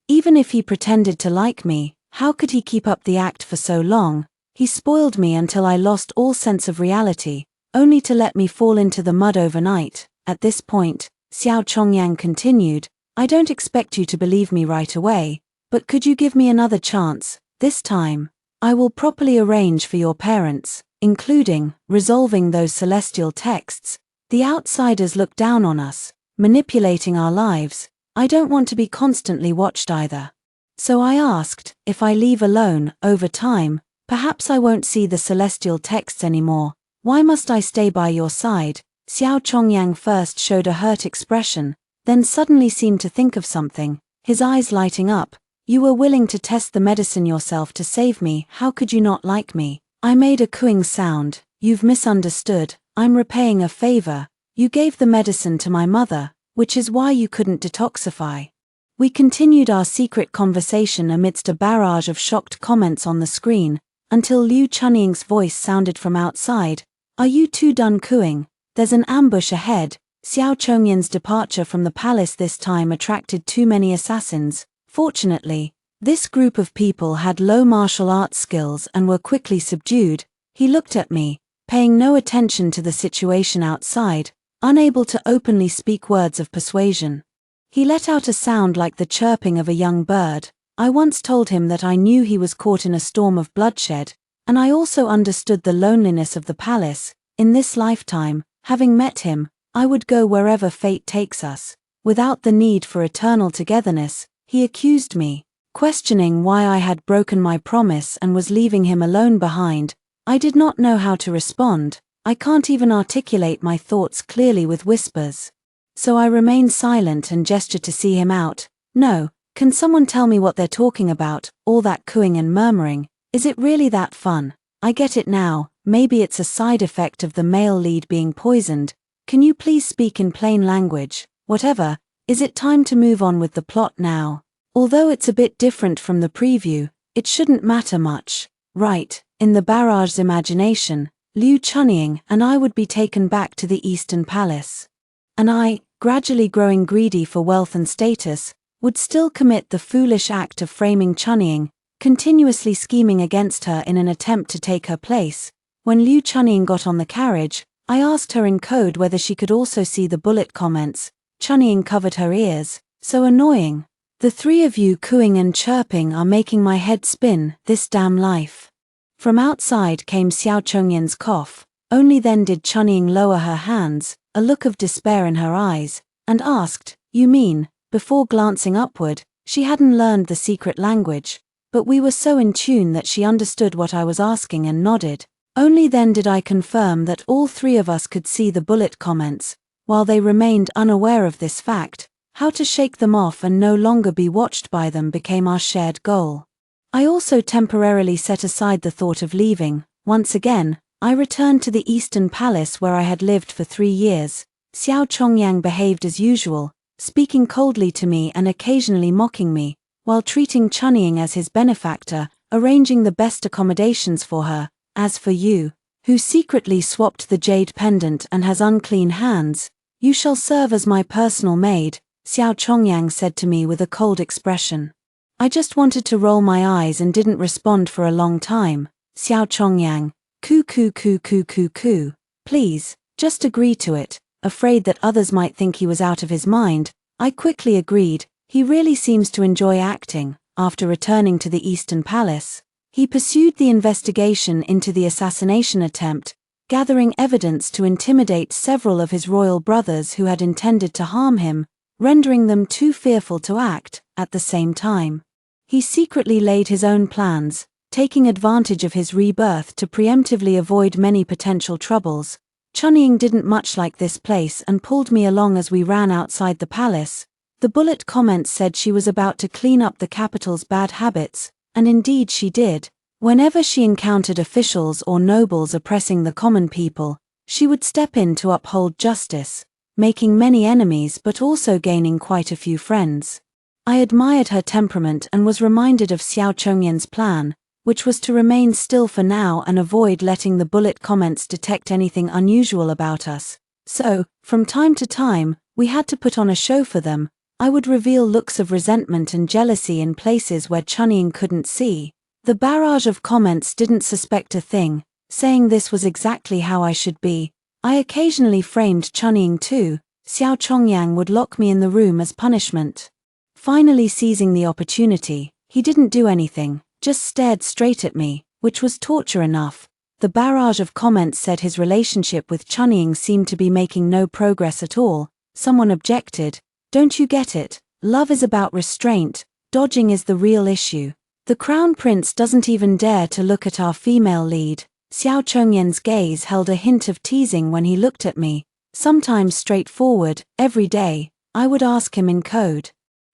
even if he pretended to like me, how could he keep up the act for so long? He spoiled me until I lost all sense of reality, only to let me fall into the mud overnight. At this point, Xiao Chongyang continued, "I don't expect you to believe me right away, but could you give me another chance? This time, I will properly arrange for your parents, including resolving those celestial texts. The outsiders look down on us, manipulating our lives. I don't want to be constantly watched either. So I asked, if I leave alone, over time, perhaps I won't see the celestial texts anymore. Why must I stay by your side?" Xiao Chongyang first showed a hurt expression, then suddenly seemed to think of something, his eyes lighting up. "You were willing to test the medicine yourself to save me, how could you not like me?" I made a cooing sound. "You've misunderstood. I'm repaying a favor. You gave the medicine to my mother, which is why you couldn't detoxify." We continued our secret conversation amidst a barrage of shocked comments on the screen, until Liu Chunying's voice sounded from outside. "Are you two done cooing? There's an ambush ahead." Xiao Chongyan's departure from the palace this time attracted too many assassins. Fortunately, this group of people had low martial arts skills and were quickly subdued. He looked at me, paying no attention to the situation outside, unable to openly speak words of persuasion. He let out a sound like the chirping of a young bird. I once told him that I knew he was caught in a storm of bloodshed, and I also understood the loneliness of the palace. In this lifetime, having met him, I would go wherever fate takes us, without the need for eternal togetherness. He accused me, questioning why I had broken my promise and was leaving him alone behind. I did not know how to respond. I can't even articulate my thoughts clearly with whispers. So I remained silent and gestured to see him out. "No, can someone tell me what they're talking about, all that cooing and murmuring? Is it really that fun? I get it now, maybe it's a side effect of the male lead being poisoned. Can you please speak in plain language? Whatever, is it time to move on with the plot now? Although it's a bit different from the preview, it shouldn't matter much, right?" In the barrage's imagination, Liu Chunying and I would be taken back to the Eastern Palace. And I, gradually growing greedy for wealth and status, would still commit the foolish act of framing Chunying, continuously scheming against her in an attempt to take her place. When Liu Chunying got on the carriage, I asked her in code whether she could also see the bullet comments. Chunying covered her ears. So annoying. The three of you cooing and chirping are making my head spin, this damn life. From outside came Xiao Chongyan's cough. Only then did Chunying lower her hands, a look of despair in her eyes, and asked, "You mean?" Before glancing upward, she hadn't learned the secret language, but we were so in tune that she understood what I was asking and nodded. Only then did I confirm that all three of us could see the bullet comments. While they remained unaware of this fact, how to shake them off and no longer be watched by them became our shared goal. I also temporarily set aside the thought of leaving. Once again, I returned to the Eastern Palace where I had lived for 3 years. Xiao Chongyang behaved as usual, speaking coldly to me and occasionally mocking me, while treating Chunying as his benefactor, arranging the best accommodations for her. As for you, who secretly swapped the jade pendant and has unclean hands, you shall serve as my personal maid, Xiao Chongyang said to me with a cold expression. I just wanted to roll my eyes and didn't respond for a long time. Xiao Chongyang, coo. Please, just agree to it. Afraid that others might think he was out of his mind, I quickly agreed. He really seems to enjoy acting. After returning to the Eastern Palace, he pursued the investigation into the assassination attempt, gathering evidence to intimidate several of his royal brothers who had intended to harm him, rendering them too fearful to act. At the same time, he secretly laid his own plans, taking advantage of his rebirth to preemptively avoid many potential troubles. Chunying didn't much like this place and pulled me along as we ran outside the palace. The bullet comments said she was about to clean up the capital's bad habits, and indeed she did. Whenever she encountered officials or nobles oppressing the common people, she would step in to uphold justice, making many enemies but also gaining quite a few friends. I admired her temperament and was reminded of Xiao Chongyan's plan, which was to remain still for now and avoid letting the bullet comments detect anything unusual about us. So, from time to time, we had to put on a show for them. I would reveal looks of resentment and jealousy in places where Chunying couldn't see. The barrage of comments didn't suspect a thing, saying this was exactly how I should be. I occasionally framed Chunying too. Xiao Chongyang would lock me in the room as punishment. Finally seizing the opportunity, he didn't do anything, just stared straight at me, which was torture enough. The barrage of comments said his relationship with Chunying seemed to be making no progress at all. Someone objected. Don't you get it? Love is about restraint, dodging is the real issue. The Crown Prince doesn't even dare to look at our female lead. Xiao Chongyan's gaze held a hint of teasing when he looked at me, sometimes straightforward. Every day, I would ask him in code,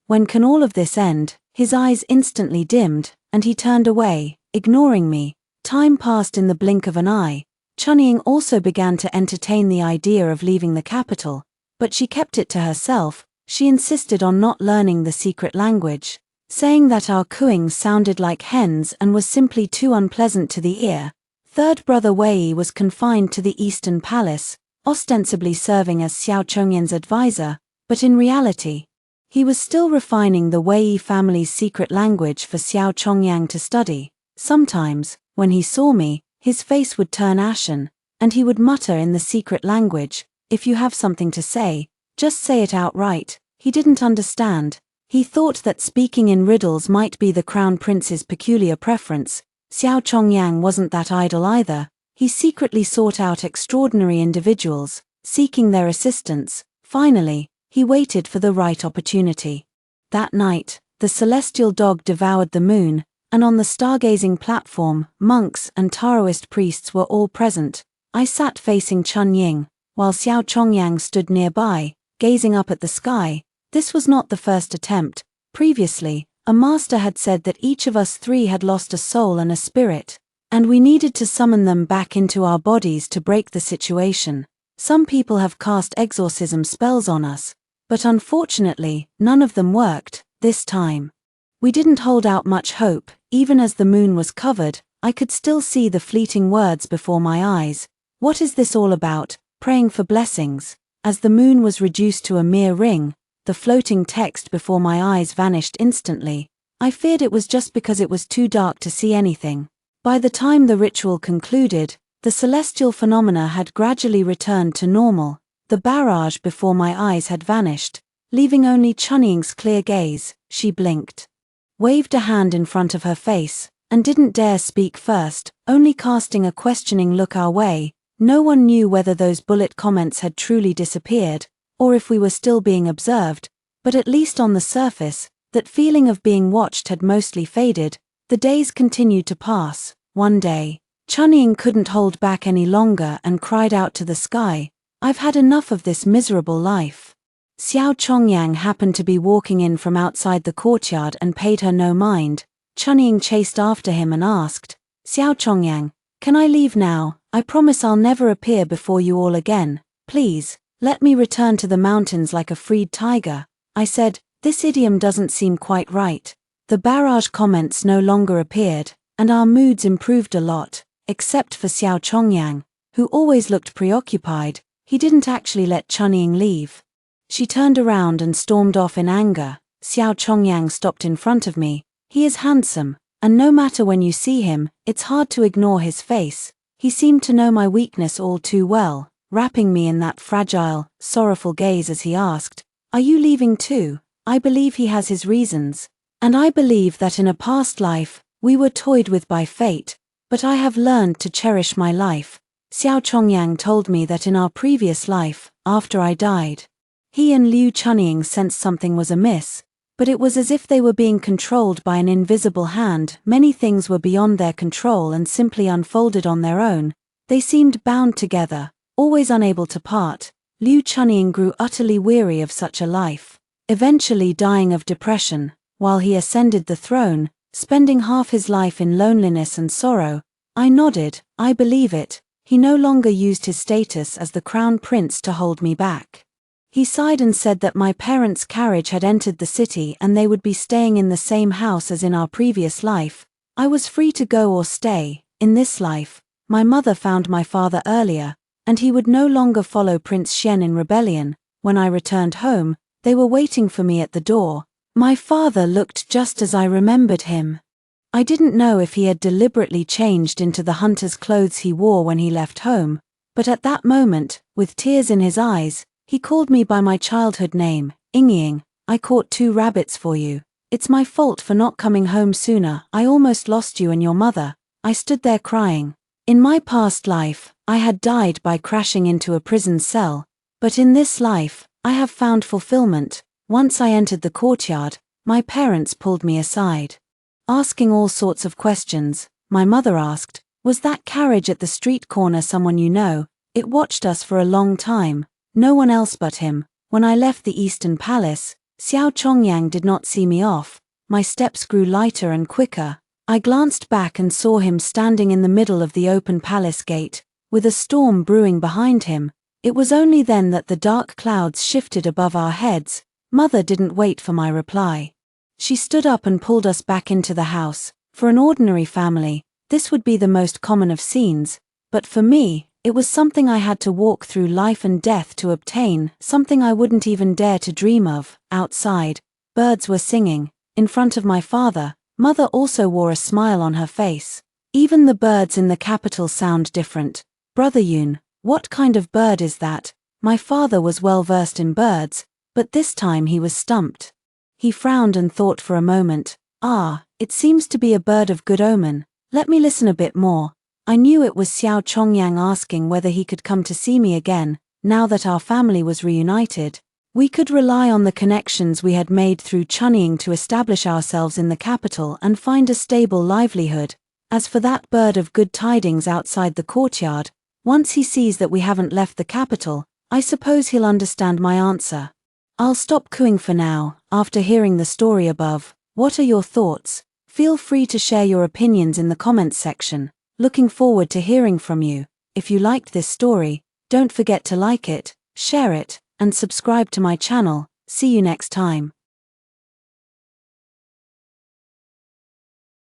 "When can all of this end?" His eyes instantly dimmed, and he turned away, ignoring me. Time passed in the blink of an eye. Chunying also began to entertain the idea of leaving the capital, but she kept it to herself. She insisted on not learning the secret language, saying that our cooing sounded like hens and was simply too unpleasant to the ear. Third brother Wei was confined to the Eastern Palace, ostensibly serving as Xiao Chongyan's advisor, but in reality, he was still refining the Wei family's secret language for Xiao Chongyang to study. Sometimes, when he saw me, his face would turn ashen, and he would mutter in the secret language, "If you have something to say, just say it outright." He didn't understand. He thought that speaking in riddles might be the Crown Prince's peculiar preference. Xiao Chongyang wasn't that idle either. He secretly sought out extraordinary individuals, seeking their assistance. Finally, he waited for the right opportunity. That night, the celestial dog devoured the moon, and on the stargazing platform, monks and Taoist priests were all present. I sat facing Chunying, while Xiao Chongyang stood nearby, gazing up at the sky. This was not the first attempt. Previously, a master had said that each of us three had lost a soul and a spirit, and we needed to summon them back into our bodies to break the situation. Some people have cast exorcism spells on us, but unfortunately, none of them worked. This time, we didn't hold out much hope. Even as the moon was covered, I could still see the fleeting words before my eyes. What is this all about? Praying for blessings. As the moon was reduced to a mere ring, the floating text before my eyes vanished instantly. I feared it was just because it was too dark to see anything. By the time the ritual concluded, The celestial phenomena had gradually returned to normal. The barrage before my eyes had vanished, leaving only Chunying's clear gaze. She blinked, waved a hand in front of her face, and didn't dare speak first, only casting a questioning look our way. No one knew whether those bullet comments had truly disappeared, or if we were still being observed, but at least on the surface, that feeling of being watched had mostly faded. The days continued to pass. One day, Chunying couldn't hold back any longer and cried out to the sky, "I've had enough of this miserable life." Xiao Chongyang happened to be walking in from outside the courtyard and paid her no mind. Chunying chased after him and asked, "Xiao Chongyang, can I leave now? I promise I'll never appear before you all again. Please, let me return to the mountains like a freed tiger." I said, "This idiom doesn't seem quite right." The barrage comments no longer appeared, and our moods improved a lot, except for Xiao Chongyang, who always looked preoccupied. He didn't actually let Chunying leave. She turned around and stormed off in anger. Xiao Chongyang stopped in front of me. He is handsome, and no matter when you see him, it's hard to ignore his face. He seemed to know my weakness all too well, wrapping me in that fragile, sorrowful gaze as he asked, "Are you leaving too?" I believe he has his reasons, and I believe that in a past life, we were toyed with by fate, but I have learned to cherish my life. Xiao Chongyang told me that in our previous life, after I died, he and Liu Chunying sensed something was amiss, but it was as if they were being controlled by an invisible hand. Many things were beyond their control and simply unfolded on their own. They seemed bound together, always unable to part. Liu Chunying grew utterly weary of such a life, eventually dying of depression, while he ascended the throne, spending half his life in loneliness and sorrow. I nodded. I believe it. He no longer used his status as the crown prince to hold me back. He sighed and said that my parents' carriage had entered the city and they would be staying in the same house as in our previous life. I was free to go or stay. In this life, my mother found my father earlier, and he would no longer follow Prince Xian in rebellion. When I returned home, they were waiting for me at the door. My father looked just as I remembered him. I didn't know if he had deliberately changed into the hunter's clothes he wore when he left home, but at that moment, with tears in his eyes, he called me by my childhood name, Yingying. "I caught 2 rabbits for you. It's my fault for not coming home sooner. I almost lost you and your mother." I stood there crying. In my past life, I had died by crashing into a prison cell, but in this life, I have found fulfillment. Once I entered the courtyard, my parents pulled me aside, asking all sorts of questions. My mother asked, "Was that carriage at the street corner someone you know? It watched us for a long time." No one else but him. When I left the Eastern Palace, Xiao Chongyang did not see me off. My steps grew lighter and quicker. I glanced back and saw him standing in the middle of the open palace gate, with a storm brewing behind him. It was only then that the dark clouds shifted above our heads. Mother didn't wait for my reply. She stood up and pulled us back into the house. For an ordinary family, this would be the most common of scenes, but for me, it was something I had to walk through life and death to obtain, something I wouldn't even dare to dream of. Outside, birds were singing. In front of my father, Mother also wore a smile on her face. Even the birds in the capital sound different. "Brother Yun, what kind of bird is that?" My father was well versed in birds, but this time he was stumped. He frowned and thought for a moment. "Ah, it seems to be a bird of good omen. Let me listen a bit more." I knew it was Xiao Chongyang asking whether he could come to see me again. Now that our family was reunited, we could rely on the connections we had made through Chunying to establish ourselves in the capital and find a stable livelihood. As for that bird of good tidings outside the courtyard, once he sees that we haven't left the capital, I suppose he'll understand my answer. I'll stop cooing for now. After hearing the story above, what are your thoughts? Feel free to share your opinions in the comments section. Looking forward to hearing from you. If you liked this story, don't forget to like it, share it, and subscribe to my channel. See you next time.